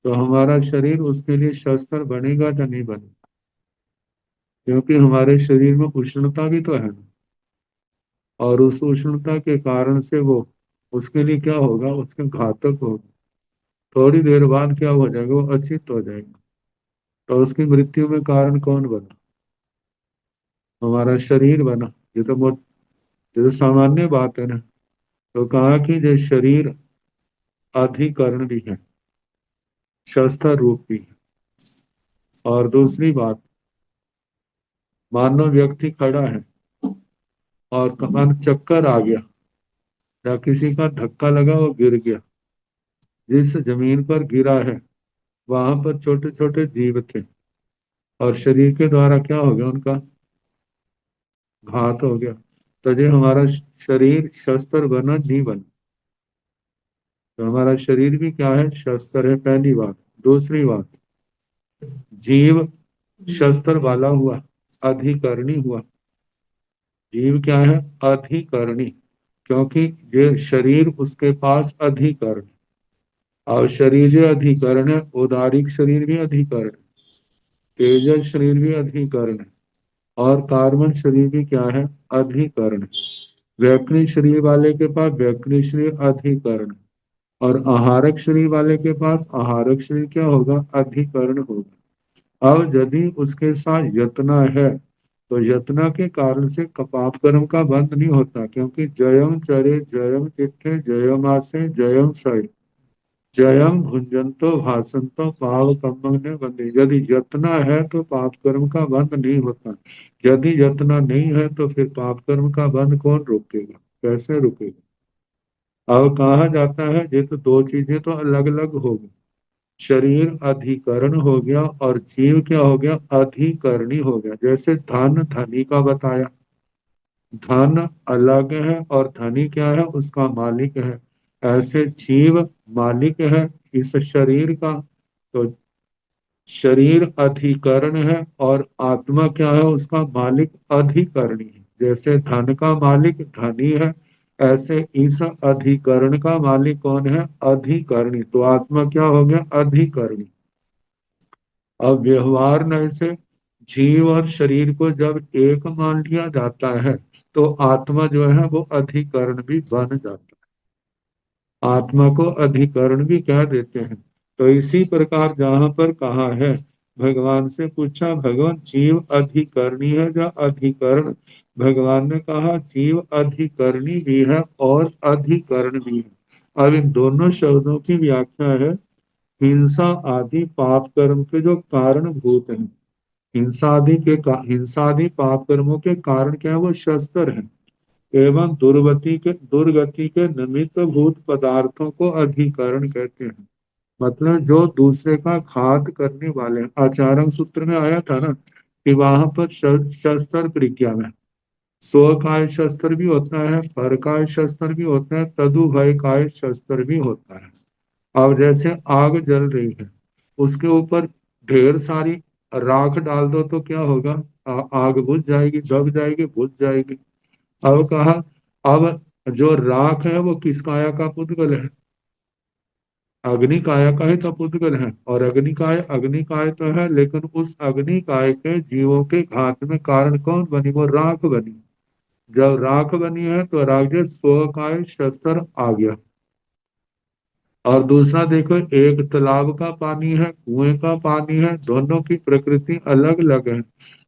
तो हमारा शरीर उसके लिए शस्त्र बनेगा या नहीं बनेगा, क्योंकि हमारे शरीर में उष्णता भी तो है ना। और उस उष्णता के कारण से वो, उसके लिए क्या होगा, उसके घातक होगा। थोड़ी देर बाद क्या हो जाएगा, वो अचित हो जाएगा। तो उसकी मृत्यु में कारण कौन बना, हमारा शरीर बना। ये तो बहुत, ये तो सामान्य बात है ना। तो कहा कि जो शरीर अधिकरण भी है, शस्त्र रूप भी है। और दूसरी बात, मानव व्यक्ति खड़ा है और कमान चक्कर आ गया या किसी का धक्का लगा, वो गिर गया, जिस जमीन पर गिरा है वहां पर छोटे छोटे जीव थे, और शरीर के द्वारा क्या हो गया, उनका घात हो गया। तो ये हमारा शरीर शस्त्र बना नहीं बना। तो हमारा शरीर भी क्या है, शस्त्र है, पहली बात। दूसरी बात, जीव शस्त्र वाला हुआ, अधिकरणी हुआ। जीव क्या है, अधिकरणी, क्योंकि ये शरीर उसके पास अधिकरण। और शरीर जो अधिकरण है, उदारिक शरीर भी अधिकरण है, तेजस शरीर भी अधिकरण है, और कार्बन शरीर भी क्या है, अधिकरण है। वैकृत शरीर वाले के पास वैकृत शरीर अधिकरण है, और आहारक शरीर वाले के पास आहारक शरीर क्या होगा, अधिकरण होगा। अब यदि उसके साथ यतना है, तो यतना के कारण से पाप कर्म का बंध नहीं होता, क्योंकि जयम चरे जयम चिट्ठे जयम आसे जयम सय जयम भुंजंतो भासंतो पाप कर्म ने बंधे। यदि यतना है तो पाप कर्म का बंध नहीं होता। यदि यतना नहीं है तो फिर पाप कर्म का बंध कौन रोकेगा, कैसे रुकेगा। अब कहा जाता है ये तो दो चीजें तो अलग अलग हो गई, शरीर अधिकरण हो गया और जीव क्या हो गया, अधिकरणी हो गया। जैसे धन धनी का बताया, धन अलग है और धनी क्या है, उसका मालिक है। ऐसे जीव मालिक है इस शरीर का, तो शरीर अधिकरण है और आत्मा क्या है, उसका मालिक अधिकरणी है। जैसे धन का मालिक धनी है, ऐसे इस अधिकरण का मालिक कौन है, अधिकरणी। तो आत्मा क्या हो गया, अधिकरणी। अब व्यवहार में से जीव और शरीर को जब एक मान लिया जाता है, तो आत्मा जो है वो अधिकरण भी बन जाता है, आत्मा को अधिकरण भी कह देते हैं। तो इसी प्रकार जहां पर कहा है, भगवान से पूछा, भगवान जीव अधिकरणी है या अधिकरण। भगवान ने कहा जीव अधिकरणी भी है और अधिकरण भी है। अब इन दोनों शब्दों की व्याख्या है, हिंसा आदि पाप कर्म के जो कारण भूत हैं, हिंसा आदि पाप कर्मों के कारण क्या है, वो शस्त्र है। एवं दुर्गति के निमित्त भूत पदार्थों को अधिकरण कहते हैं। मतलब जो दूसरे का घात करने वाले हैं। आचार्य सूत्र में आया था ना कि वहां पर शस्त्र प्रज्ञा में स्वकाय शस्त्र भी होता है, परकाय शस्त्र भी होता है, तदुभय काय शस्त्र भी होता है। अब जैसे आग जल रही है, उसके ऊपर ढेर सारी राख डाल दो तो क्या होगा, आग बुझ जाएगी, दब जाएगी, बुझ जाएगी। अब कहा, अब जो राख है वो किस काया का पुद्गल है, अग्निकाय का ही तो पुद्गल है, और अग्निकाय तो है, लेकिन उस अग्निकाय के जीवों के घात में कारण कौन बनी? वो राख बनी। जब राख बनी है तो राजे स्वकाय शस्त्र आ गया। और दूसरा देखो, एक तालाब का पानी है, कुएं का पानी है, दोनों की प्रकृति अलग अलग है।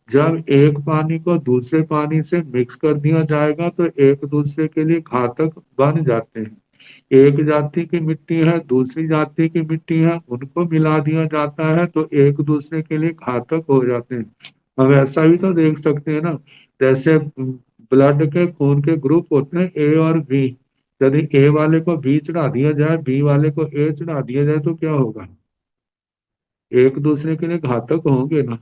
जब एक पानी को दूसरे पानी से मिक्स कर दिया जाएगा तो एक दूसरे के लिए घातक बन जाते हैं। एक जाति की मिट्टी है, दूसरी जाति की मिट्टी है, उनको मिला दिया जाता है तो एक दूसरे के लिए घातक हो जाते हैं। हम ऐसा भी तो देख सकते हैं ना, जैसे ब्लड के खून के ग्रुप होते हैं ए और बी। यदि ए वाले को बी चढ़ा दिया जाए, बी वाले को ए चढ़ा दिया जाए तो क्या होगा? एक दूसरे के लिए घातक होंगे ना।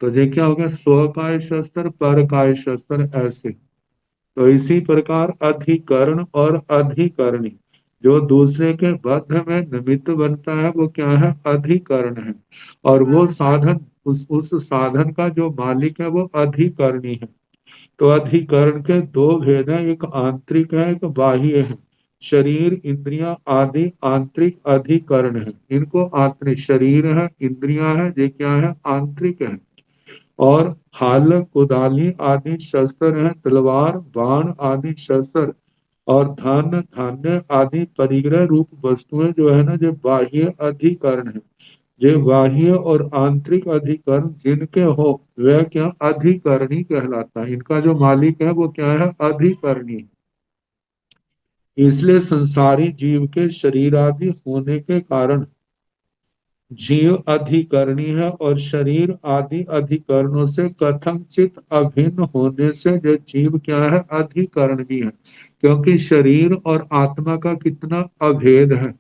तो ये क्या हो गया? स्व काय शस्त्र, पर काय शस्त्र, ऐसे। तो इसी प्रकार अधिकरण और अधिकरणी, जो दूसरे के बद्ध में निमित्त बनता है वो क्या है? अधिकरण है। और वो साधन, उस साधन का जो मालिक है वो अधिकरणी है। तो अधिकरण के दो भेद हैं, एक आंतरिक है, एक बाह्य है। शरीर, इंद्रियां आदि आंतरिक अधिकरण है। इनको आंतरिक शरीर है, इंद्रियां है, ये क्या है? आंतरिक है। और हल, कुदाली आदि शस्त्र हैं, तलवार, बाण आदि शस्त्र, और धन, धान्य आदि परिग्रह रूप वस्तुएं जो है ना, जो बाह्य अधिकरण है। जो बाह्य और आंतरिक अधिकरण जिनके हो वह क्या? अधिकरणी कहलाता है। इनका जो मालिक है वो क्या है? अधिकरणी। इसलिए संसारी जीव के शरीर आदि होने के कारण जीव अधिकरणी है, और शरीर आदि अधिकरणों से कथनचित अभिन्न होने से जो जीव क्या है? अधिकरण भी है। क्योंकि शरीर और आत्मा का कितना अभेद है।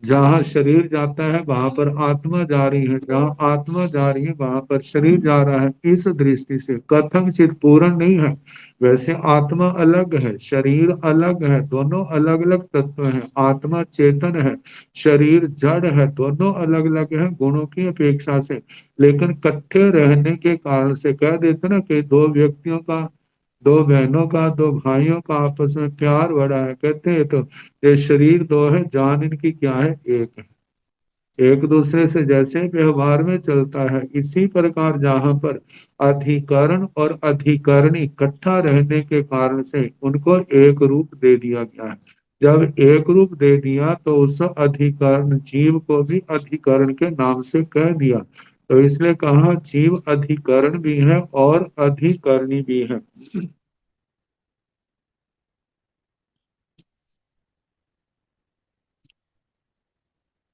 जहाँ शरीर जाता है वहां पर आत्मा जा रही है, जहाँ आत्मा जा रही है वहां पर शरीर जा रहा है। इस दृष्टि से कथनचित पूर्ण नहीं है। वैसे आत्मा अलग है, शरीर अलग है, दोनों अलग अलग तत्व हैं। आत्मा चेतन है, शरीर जड़ है, दोनों अलग अलग है गुणों की अपेक्षा से। लेकिन इकट्ठे रहने के कारण से कह देते ना कि दो व्यक्तियों का, दो बहनों का, दो भाइयों का आपस में प्यार बढ़ा है, कहते हैं तो ये शरीर दो है, जान इनकी क्या है? एक है। एक दूसरे से जैसे व्यवहार में चलता है, इसी प्रकार जहां पर अधिकरण और अधिकरणी इकट्ठा रहने के कारण से उनको एक रूप दे दिया गया है। जब एक रूप दे दिया तो उस अधिकरण जीव को भी अधिकरण के नाम से कह दिया। तो इसलिए कहा जीव अधिकरण भी है और अधिकरणी भी है।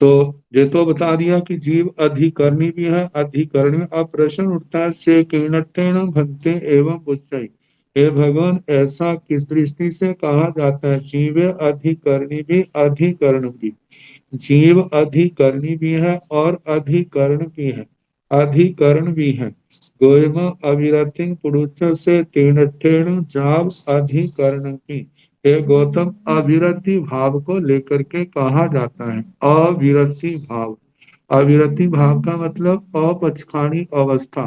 तो ये तो बता दिया कि जीव अधिकरणी भी है, अधिकरण में। अब प्रश्न उठता है, से किरणटेन भक्ति एवं उच्चय, हे भगवान ऐसा किस दृष्टि से कहा जाता है? जीव अधिकरणी भी, अधिकरण भी। जीव अधिकरणी भी है और अधिकरण भी है, अधिकरण भी है। गोयम अविरतिं पुरुष से तीर्णठेण जाव अधिकरण की। हे गौतम, अविरति भाव को लेकर के कहा जाता है अविरति भाव। अविरति भाव का मतलब अपचखानी अवस्था,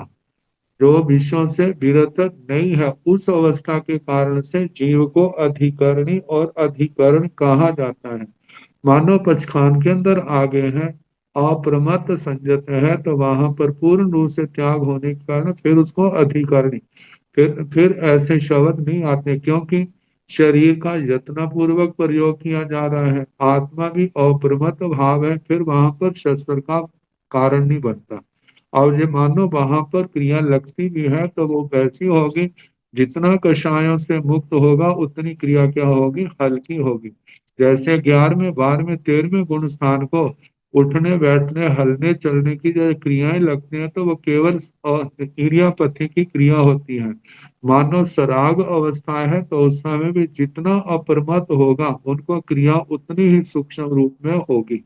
जो विषयों से विरत नहीं है, उस अवस्था के कारण से जीव को अधिकरणी और अधिकरण कहा जाता है। मानव पचखान के अंदर आ गए हैं, अप्रमत्त संयत है, तो वहां पर पूर्ण रूप से त्याग होने के कारण फिर उसको अधिकरणी, फिर ऐसे शब्द नहीं आते, क्योंकि शरीर का यत्नपूर्वक प्रयोग किया जा रहा है। आत्मा भी अप्रमत्त भाव है, फिर वहां पर शस्त्र का कारण नहीं बनता। और ये मानो वहां पर क्रिया लगती भी है तो वो कैसी होगी? जितना कषायों से मुक्त होगा उतनी क्रिया क्या होगी? हल्की होगी। जैसे 11वें 12वें 13वें गुण स्थान को उठने बैठने हलने चलने की जो क्रियाएं लगती हैं तो वो केवल इरियापथी की क्रिया होती है। मानो सराग अवस्था है तो उस समय भी जितना अप्रमत्त होगा उनको क्रिया उतनी ही सूक्ष्म रूप में होगी।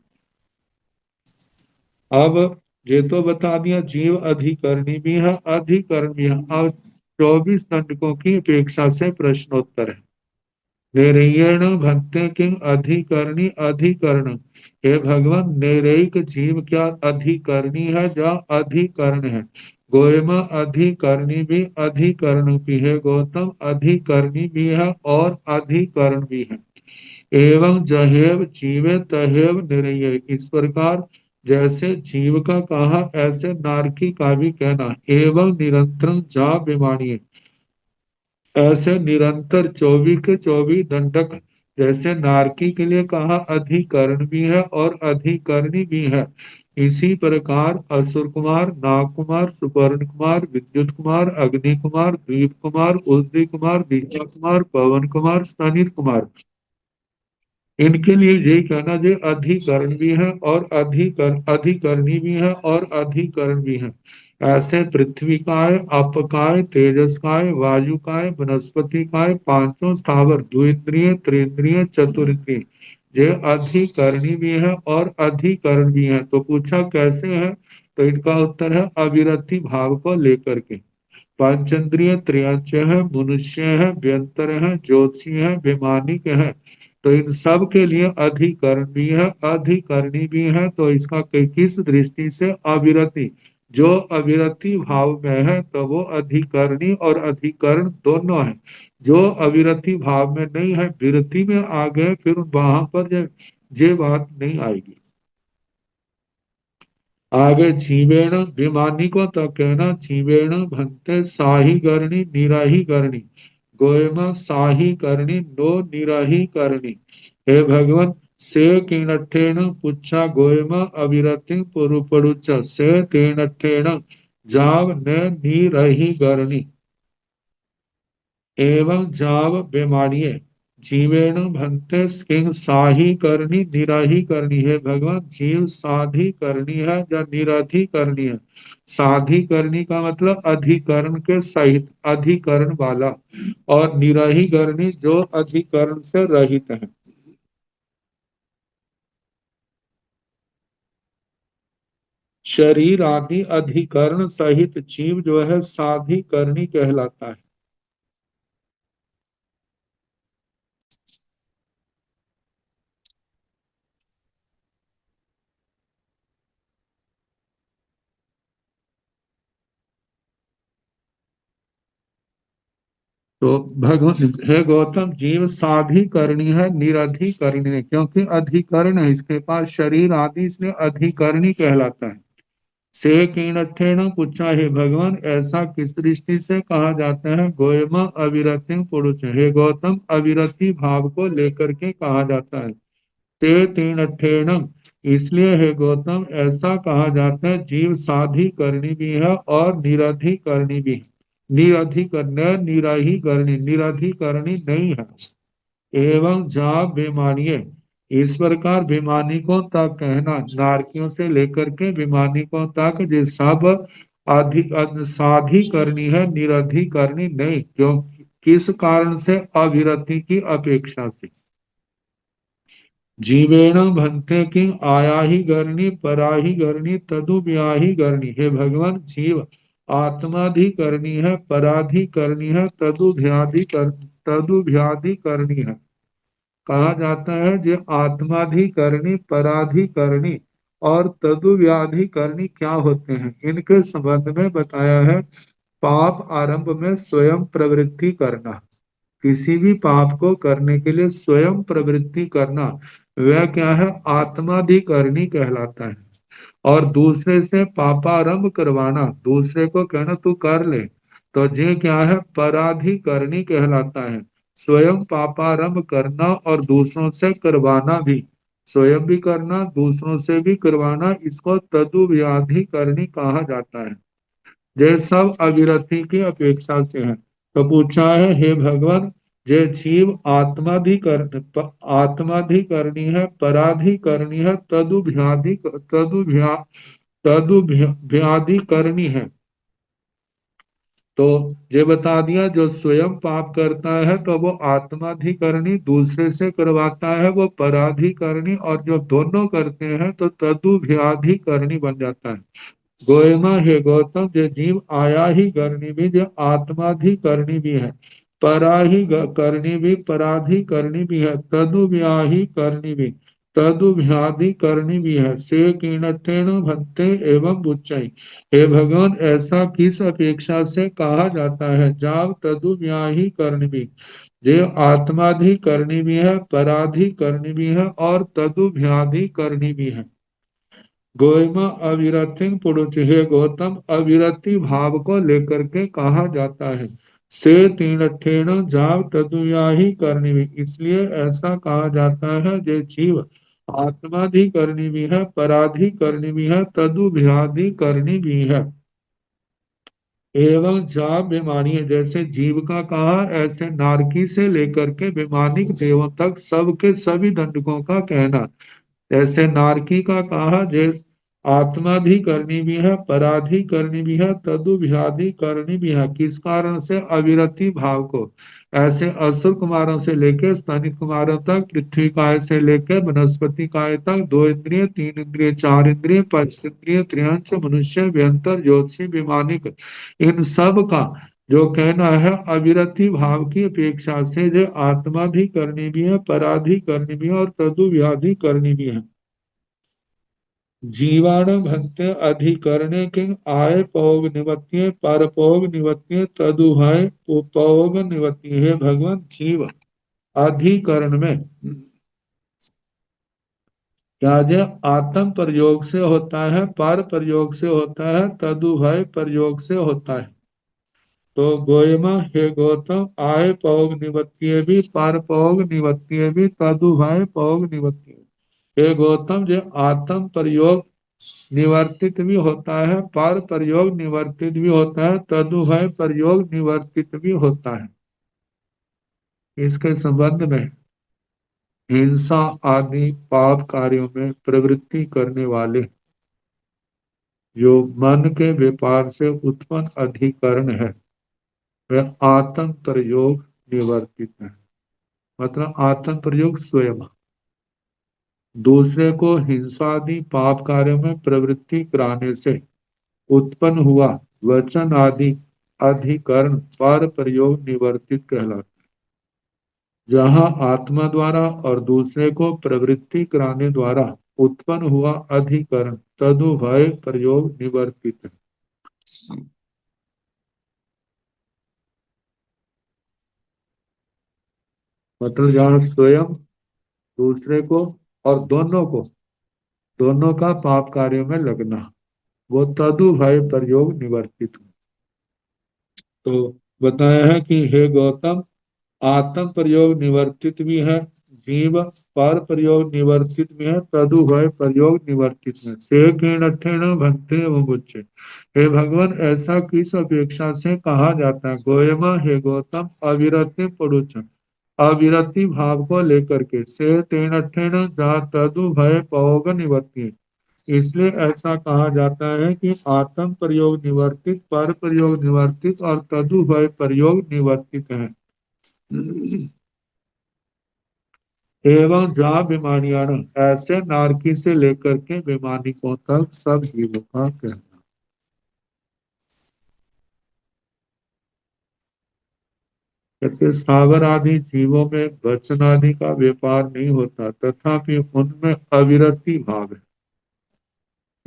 अब ये तो बता दिया जीव अधिकरणी भी है, अधिकरण भी है। अब 24 दंडकों की अपेक्षा से प्रश्नोत्तर है। निरयण भक्ति किंग अधिकरणी अधिकरण। हे भगवान, निरयिक जीव क्या अधिकरणी है या अधिकरण है? गोयम अधिकरणी भी, अधिकरण भी है। गौतम, अधिकरणी भी है और अधिकरण भी है। एवं जहेव जीवे तहेव निरये। इस प्रकार जैसे जीव का कहा ऐसे नारकी का भी कहना। एवं निरंतर जा बीमारी, ऐसे निरंतर 24 के 24 दंडक, जैसे नारकी के लिए कहा अधिकरण भी है और अधिकरणी भी है, इसी प्रकार असुर कुमार, नाग कुमार, सुपर्ण कुमार, विद्युत कुमार, अग्नि कुमार, द्वीप कुमार, उद्दी कुमार, दिशा कुमार, पवन कुमार, सनीर कुमार, इनके लिए यही कहना जो अधिकरण भी है और अधिकरणी भी है और अधिकरण भी है। ऐसे पृथ्वी काय, अप काय, तेजस काय, वायु काय, वनस्पति काय, पांचों स्थावर, द्विन्द्रिय, त्रिन्द्रिय, चतुरिंद्रिय, ये अधिकरणी भी है और अधिकरण भी है। तो पूछा कैसे है, तो इसका उत्तर है अविरति भाव को लेकर के। पंचेंद्रिय त्रियंच है, मनुष्य है, व्यंतर है, ज्योतिषी है, वैमानिक है, तो इन सब के लिए अधिकरण भी है अधिकरणी भी है। तो इसका किस दृष्टि से अविरति, जो अविरति भाव में है तो वो अधिकरणी और अधिकरण दोनों है। जो अविरति भाव में नहीं है, विरति में आ गए, फिर वहां पर ये बात नहीं आएगी। आगे जीवेण, विमानी को तो कहना जीवेण भंते साही करणी निराही करणी, गोयम साही करणी नो निराही करणी। हे भगवान, से किणठेन पुच्छा गोयम अविरति पुरुपड़ुच से किणठेन जाव न निरही करणी। एवं जाव बीमारिये जीवेण भंते किंग साही करनी निराही करनी। है भगवान, जीव साधी करनी है या निराधी करनी है। साधी करनी का मतलब अधिकरण के सहित, अधिकरण वाला, और निराही करनी जो अधिकरण से रहित है। शरीर आदि अधिकरण सहित जीव जो है साधी करनी कहलाता है। तो भगवान, हे गौतम, जीव साधिकरणी है, निरधिकरणी है, क्योंकि अधिकरण है इसके पास शरीर आदि, इसलिए अधिकरणी कहलाता है। से कीणठेन पूछा, हे भगवान ऐसा किस दृष्टि से कहा जाता है। गोयमा अविरति पुरुष, हे गौतम अविरति भाव को लेकर के कहा जाता है। ते तीणठेन, इसलिए हे गौतम ऐसा कहा जाता है जीव साधिकरणी भी है और निरधिकरणी भी है। निरधिकरण निराहीकरणी, निरधिकरणी नहीं है। एवं जा बेमानिये, इस प्रकार बेमानिकों तक कहना, नारकियों से लेकर के बेमानिकों तक जो सब अधिक साधिकरणी है, निरधिकरणी नहीं। क्यों, किस कारण से, अविरति की अपेक्षा से। जीवेण भंते की आया ही गरणी परा ही गरणी तदु ब्याही गरणी। हे भगवान, जीव आत्माधिकरणी है, पराधिकरणी है, तदु भ्याधि करनी है। कहा जाता है जो आत्माधिकरणी, पराधिकरणी और तदु व्याधि करनी क्या होते हैं, इनके संबंध में बताया है। पाप आरंभ में स्वयं प्रवृत्ति करना, किसी भी पाप को करने के लिए स्वयं प्रवृत्ति करना, वह क्या है, आत्माधिकरणी कहलाता है। और दूसरे से पापारंभ करवाना, दूसरे को कहना तू कर ले, तो ये क्या है, पराधिकरणी कहलाता है। स्वयं पापारंभ करना और दूसरों से करवाना भी, स्वयं भी करना दूसरों से भी करवाना, इसको तदुव्याधिकरणी कहा जाता है। ये सब अविरति की अपेक्षा से है। तो पूछा है, हे भगवान, जे जीव आत्माधिकरणी है, पराधिकरणी है, तदुभ्याधिकरणी है। तो ये बता दिया, जो स्वयं पाप करता है तो वो आत्माधिकरणी, दूसरे से करवाता है वो पराधिकरणी, और जो दोनों करते हैं तो तदुभ्याधिकरणी बन जाता है। गोयमा, हे गौतम, जो जीव आया ही करनी भी, जो आत्माधिकरणी भी है, परा ही करनी भी, पराधिकरणी भी है, तदुव्याही करनी भी। तदुभ्याधिकरणी भी है। से कीणतेन भक्ते एवं बुच्चई। हे भगवान, ऐसा किस अपेक्षा से कहा जाता है? जाव तदुव्याही करणी भी, ये आत्माधिकरणी भी है, पराधिकरणी भी है और तदुभ्याधिकरणी भी है। गोयमा अविरति पुरुष, हे गौतम, अविरति भाव को लेकर के कहा जाता है। से तीर्थेण जाव तदुयाही करनी भी, इसलिए ऐसा कहा जाता है जे जीव आत्माधिकरणी भी है, पराधिकरणी भी है, तदुभ्याधिकरणी भी है। एवं जा बीमारी है, जैसे जीव का कहा, ऐसे नारकी से लेकर के विमानिक देवों तक सबके सभी दंडकों का कहना। ऐसे नारकी का कहा, जैसे आत्मा भी करनी भी है, पराधी करनी भी है, तदुभ्याधि करनी भी है। किस कारण से? अविरति भाव को। ऐसे असुर कुमारों से लेकर स्तनिक कुमारों तक, पृथ्वी काय से लेकर वनस्पति काय तक, 2 इंद्रिय, 3 इंद्रिय, 4 इंद्रिय, पंच इंद्रिय, त्रियंश, मनुष्य, व्यंतर, ज्योतिषी, विमानिक, इन सब का जो कहना है अविरति भाव की अपेक्षा से, जो आत्मा भी करनी भी है, पराधी करनी भी है और तदुव्याधि करनी भी है। जीवाणु भक्त्य अधिकरणे के आय पौग निवत्य, परपोग निवत्य, तदुभय उपोग निवत्य। है भगवान, जीव अधिकरण में क्या जो आत्म प्रयोग से होता है, पर प्रयोग से होता है, तदुभय प्रयोग से होता है। तो गोयमा, हे गौतम, आय पौग निवत्य भी, पर पौग निवत्य भी, तदुभय पौग निवत्य। हे गौतम, जो आत्म प्रयोग निवर्तित भी होता है, पर प्रयोग निवर्तित भी होता है, तदुभय प्रयोग निवर्तित भी होता है। इसके संबंध में हिंसा आदि पाप कार्यों में प्रवृत्ति करने वाले जो मन के व्यापार से उत्पन्न अधिकरण है, वह आत्म प्रयोग निवर्तित है। मतलब आत्म प्रयोग स्वयं दूसरे को हिंसादि पाप कार्यों में प्रवृत्ति कराने से उत्पन्न हुआ वचन आदि अधिकरण पर प्रयोग निवर्तित कहलाता है। जहाँ आत्मा द्वारा और दूसरे को प्रवृत्ति कराने द्वारा उत्पन्न हुआ अधिकरण तदुभय प्रयोग निवर्तित है। मतलब जहाँ स्वयं, दूसरे को और दोनों का पाप कार्यों में लगना, वो तदुभय प्रयोग निवर्तित हो। तो बताया है कि हे गौतम, आत्म प्रयोग निवर्तित भी है, जीव पर प्रयोग निवर्तित भी है, तदुभय प्रयोग निवर्तित है। से किणठेन भक्ते मुच्चे। हे भगवान, ऐसा किस अपेक्षा से कहा जाता है? गोयमा, हे गौतम, अविरति पुरुष, अविरति भाव को लेकर के, से तेणठेन जा तदुभय पयोग निवर्ति, इसलिए ऐसा कहा जाता है कि आत्म प्रयोग निवर्तित, पर प्रयोग निवर्तित और तदुभय प्रयोग निवर्तित है। एवं जा विमानियाण, ऐसे नारकी से लेकर के विमानिकों तक सब जीवों का कहना। कहते स्थावर आदि जीवों में वचन आदि का व्यापार नहीं होता, तथापि उनमें अविरति भाव है।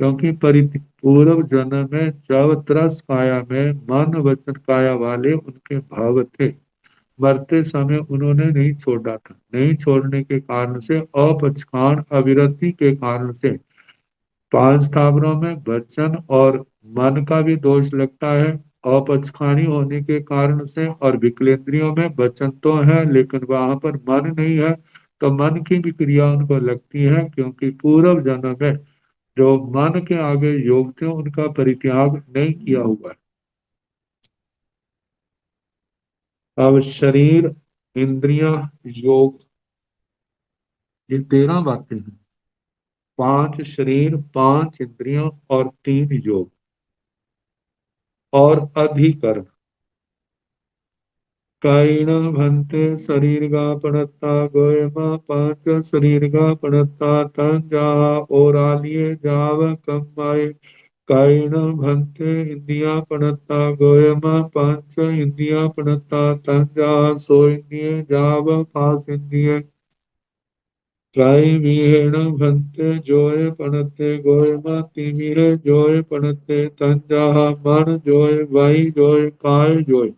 क्योंकि पूर्व जन्म में जब त्रस काया में मन वचन काया वाले उनके भाव थे, मरते समय उन्होंने नहीं छोड़ा था। नहीं छोड़ने के कारण से अपचखान अविरति के कारण से 5 स्थावरों में वचन और मन का भी दोष लगता है। अपचखानी होने के कारण से और विकलेंद्रियों में वचन तो है लेकिन वहां पर मन नहीं है, तो मन की भी क्रिया उनको लगती है, क्योंकि पूर्व जन्म में जो मन के आगे योग थे उनका परित्याग नहीं किया हुआ है। अब शरीर, इंद्रियां, योग, ये 13 बातें हैं। 5 शरीर, 5 इंद्रियां और 3 योग और अधिकरण। कायिण भंते शरीर का पड़ता गोयमा 5 शरीर का पड़ता तंजा ओरालिए जाव कमाए। कायिण भंते इंद्रिया पड़ता गोयमा 5 इंद्रिया पड़ता तंजा सो इंद्रिय जाव 5 इंद्रिय। काई विहेण भंते जोय पणते गोयमा तिमिरे जोय पणते तंजाहा मन जोय वाई जोय काय जोय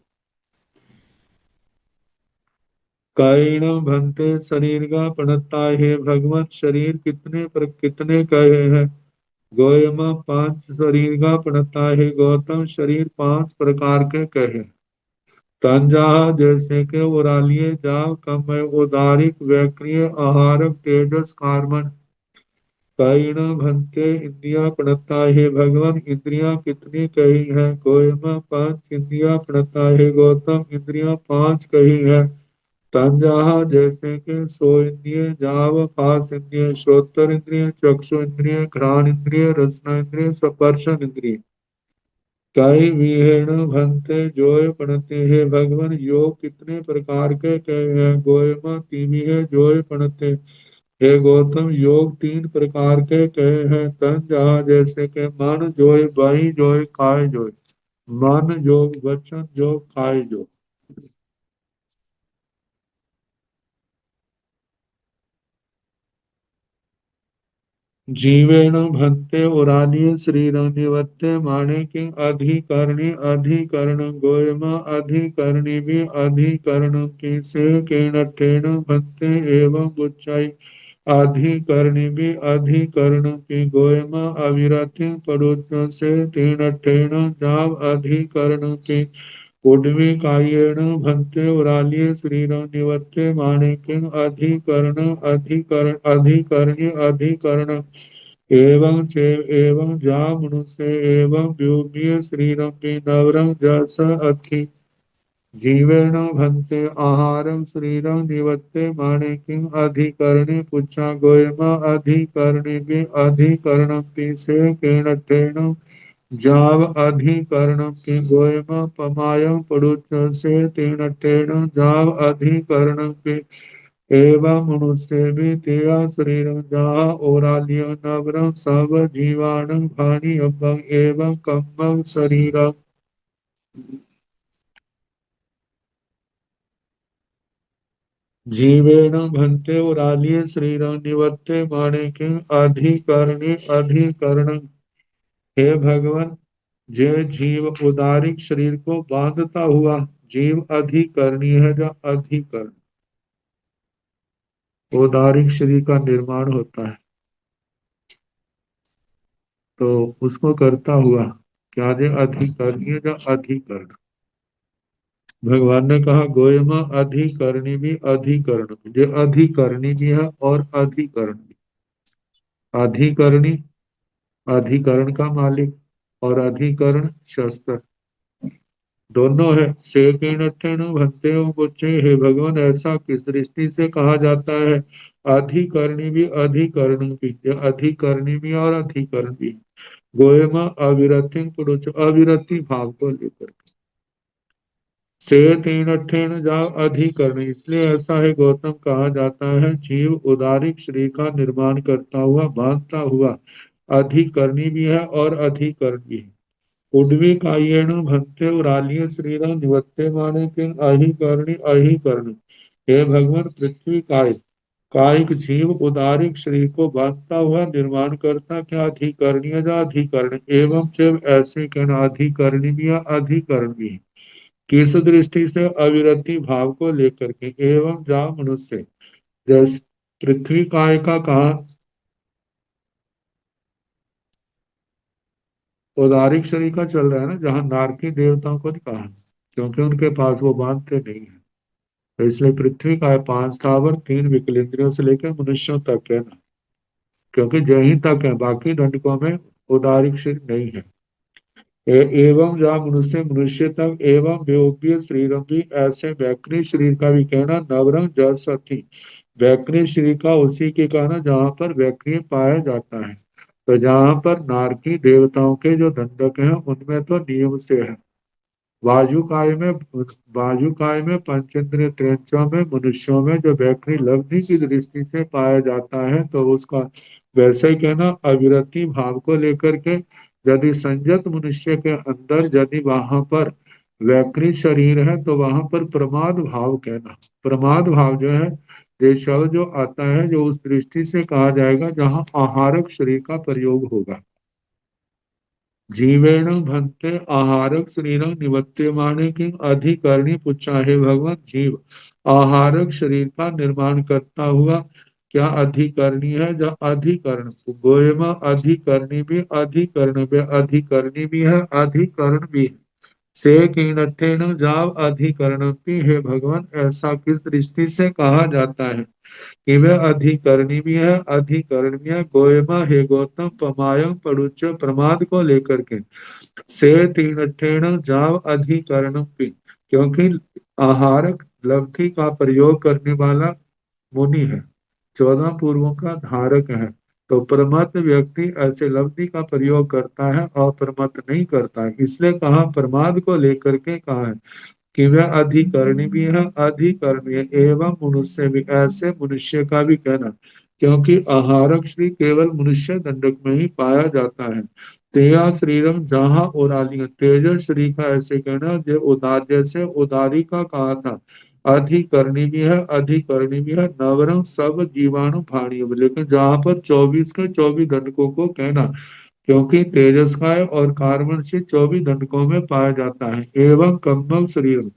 कायण भंते शरीर का पणता है भगवान शरीर कितने कहे हैं गोयमा पांच शरीर का पणता है गौतम शरीर पांच प्रकार के कहे तंजा जैसे के उरालिए जाव कमय उदारिक वैक्रिय आहारक तेजस कार्बन कायण भंते इंद्रिया प्रणता है भगवान इंद्रिया कितनी कही है गोयमा पांच इंद्रिया प्रणता है गौतम इंद्रिया पांच कही है तंजाहा जैसे के सो इंद्रिय जाव पास इंद्रिय श्रोत्र इंद्रिय चक्षु इंद्रिय घ्राण इंद्रिय रसना इंद्रिय स्पर्शन इंद्रिय कई विहेण भंते जोय पणते है भगवान योग कितने प्रकार के कहे हैं गोयमा तीमी है जोय पणते हे गौतम योग तीन प्रकार के कहे हैं तन जहा जैसे के मन जोय बाई जोय काय जोय मन जोग वचन जोग काय जोग जीवेण भंते उरालिय श्रीर निवत्ते माणे किंग अधिकरणी अधिकरण गोयमा अधिकरणी भी अधिकरण की से केण ठेण भंते एवं बुच्चाई अधिकरणी भी अधिकरण की गोयमा अविरति परुष से तीन ठेण जाव अधिकरण की उड्वी कायेण भंते उरालिय श्रीर निवत्ते माणे किंग अधिकरण अधिकरण अधिकरणी अधिकरण एवं चैव एवं जा मनुष्य एवं व्योम्य श्रीरंगे नवरं जस अखि जीवेण भंते आहारं श्रीरं निवत्ते माणिक्यं अधिकरणे पुच्छा गोयमा अधिकरणे भी अधिकरणं पीसे केणठेन जाव अधिकरणं की गोयमा पमायं पड़ुच्च से तेणठेन जाव अधिकरणं की एवं मनुष्य भी तेया शरीरं जहा ओरालियो नवरं सब जीवाणं भानि अभं एवं कम्मं शरीरं जीवेण भंते उरालिय श्रीरं निवत्ते माणिक्यं अधिकरणे अधिकरणं हे भगवान जे जीव उदारिक शरीर को बांधता हुआ जीव अधिकरणी है जो अधिकरण उदारिक शरीर का निर्माण होता है तो उसको करता हुआ क्या जे अधिकरणीय जो अधिकरण भगवान ने कहा गोयमा अधिकरणी भी अधिकरण जो अधिकरणी भी है और अधिकरण भी अधिकरणी अधिकरण का मालिक और अधिकरण शस्त्र दोनों है सेकेण भक्ते बुच्चे हे भगवान ऐसा किस दृष्टि से कहा जाता है अधिकरणी भी अधिकरण भी ये अधिकरणी भी और अधिकरण भी गोयमा अविरति पुरुष अविरति भाव को लेकर से तीन अठेन जाओ अधिकरण इसलिए ऐसा है गौतम कहा जाता है जीव उदारिक शरीर का निर्माण करता हुआ बांधता हुआ अधिकरणी भी है और अधिकरण भी है उड्वी कायेण भक्ते उरालिय श्रीरा निवत्ते माने किंग अहिकरणी अहिकरण हे भगवान पृथ्वी काय कायिक जीव उदारिक शरीर को बांधता हुआ निर्माण करता क्या अधिकरणीय या अधिकरण एवं जब ऐसे कहना अधिकरणी भी या अधिकरण भी है। किस दृष्टि से अविरति भाव को लेकर के एवं जा मनुष्य जैसे पृथ्वी काय का कहा औदारिक शरीर का चल रहा है ना जहाँ नारकी देवताओं को नहीं कहा क्योंकि उनके पास वो बांधते नहीं है तो इसलिए पृथ्वी का है पांच स्थावर तीन विकल इंद्रियों से लेकर मनुष्यों तक है ना क्योंकि यहीं तक है बाकी दंडकों में औदारिक शरीर नहीं है एवं जहाँ मनुष्य मनुष्य तक एवं बेउपीय शरीरों भी ऐसे वैक्री शरीर का भी कहना नवरंग जस सती वैक्री शरीर का उसी के कहना जहाँ पर वैक्री पाया जाता है तो जहाँ पर नारकी देवताओं के जो दंडक हैं उनमें तो नियम से है वायुकाय में वायुकाय में पंचेंद्रिय त्रिंचों में मनुष्यों में जो वैक्री लब्धि की दृष्टि से पाया जाता है तो उसका वैसे ही कहना अविरति भाव को लेकर के यदि संयत मनुष्य के अंदर यदि वहां पर वैक्री शरीर है तो वहां पर प्रमाद भाव कहना प्रमाद भाव जो है ये शब्द जो आता है जो उस दृष्टि से कहा जाएगा जहाँ आहारक शरीर का प्रयोग होगा। जीवेण भंते आहारक शरीरं निवर्त्यमाने की अधिकरणी पूछा है भगवान। जीव आहारक शरीर का निर्माण करता हुआ क्या अधिकरणी है? जो अधिकरण गोयम अधिकरणी भी, अधिकरण भी, अधिकरणी भी है, अधिकरण भी है। से कीनठेन जाव अधिकरण भी है भगवान। ऐसा किस दृष्टि से कहा जाता है कि वह अधिकरणी भी है, अधिकरण भी है। गोयमा हे गौतम पमायम पड़ुच प्रमाद को लेकर के से तीन जाव अधिकरण भी, क्योंकि आहारक लब्धि का प्रयोग करने वाला मुनि है, 14 पूर्वों का धारक है। तो प्रमत्त व्यक्ति ऐसे लब्धि का प्रयोग करता है और प्रमत्त नहीं करता है, इसलिए कहा प्रमाद को लेकर के कहा है कि वह अधिकरणी भी है, अधिकरणी है एवं मनुष्य भी, ऐसे मनुष्य का भी कहना, क्योंकि आहारक श्री केवल मनुष्य दंडक में ही पाया जाता है। तेया श्रीरम जहाँ उदारी, तेज श्री का ऐसे कहना जो उदार, जैसे उदारी का कहा था अधिकरणी भी है, अधिकरणी भी है। नवरंग सब जीवाणु भाणी, लेकिन जहाँ पर 24 के 24 दंडकों को कहना, क्योंकि तेजस्काय और कार्बन से 24 दंडकों में पाया जाता है। एवं कम्बल शरीर,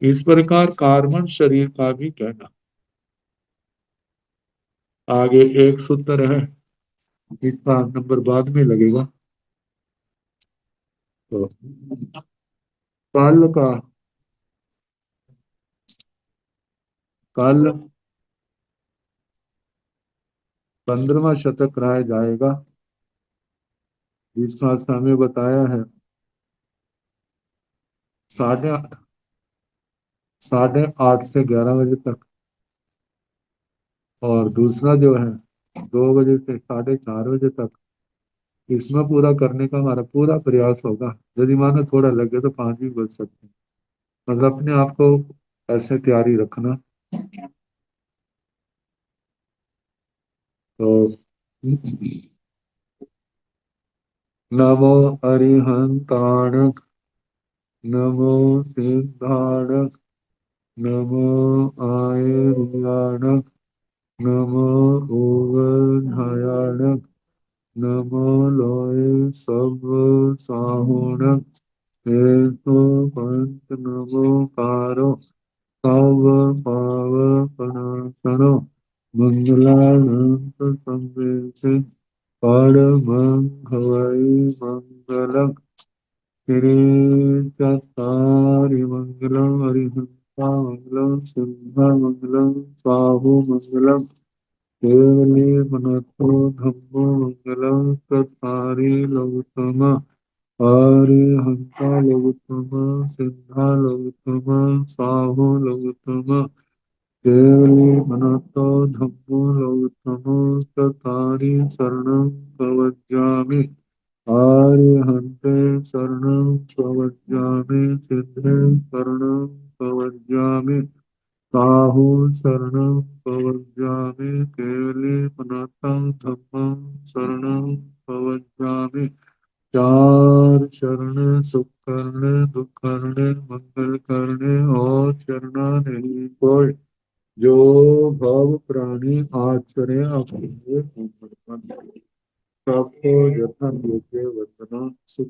इस प्रकार कार्बन शरीर का भी कहना। आगे एक सूत्र है, इसका नंबर बाद में लगेगा। तो कल का, कल 15वां शतक कराया जाएगा, जिसका समय बताया है 8:30 8:30 से 11 बजे तक। और दूसरा जो है 2 बजे से 4:30 बजे तक। इसमें पूरा करने का हमारा पूरा प्रयास होगा। यदि मानो थोड़ा लगे तो 5 भी बज सकते हैं। मतलब अपने आप को ऐसे तैयारी रखना। तो नमो अरिहंताण, नमो सिद्धाण, नमो आयुर्याण, नमो ओगधायाण, नमो लोय सब साहुण, हेतु पंच नमो कारो पाव पावपनाशनो, मंगलानंत संवेश परमंगवै मंगलम। श्री चत्तारि मंगलम हरिहंसा मंगलम सिंहा मंगलम साहु मंगलम केवली मनतो धम्मो मंगलम चत्तारि लघुतमा हरिहंसा लघुतमा सिंहा लघुतमा साहु लघुतमा केवली मनतो धम्मो लघुतमो चत्तारि शरणं प्रवज्जामि। आर्यहन्ते शरणं प्रवज्जामि, सिद्धे शरणं प्रवज्जामि, साहु शरणं प्रवज्जामि, केवली मनाथं धम्मं शरणं प्रवज्जामि। चार शरण सुख करने, दुख करने, मंगल करने और शरणा नहीं कोई, जो भव प्राणी आचरे अपने सबको यथा योग्य वचना सुख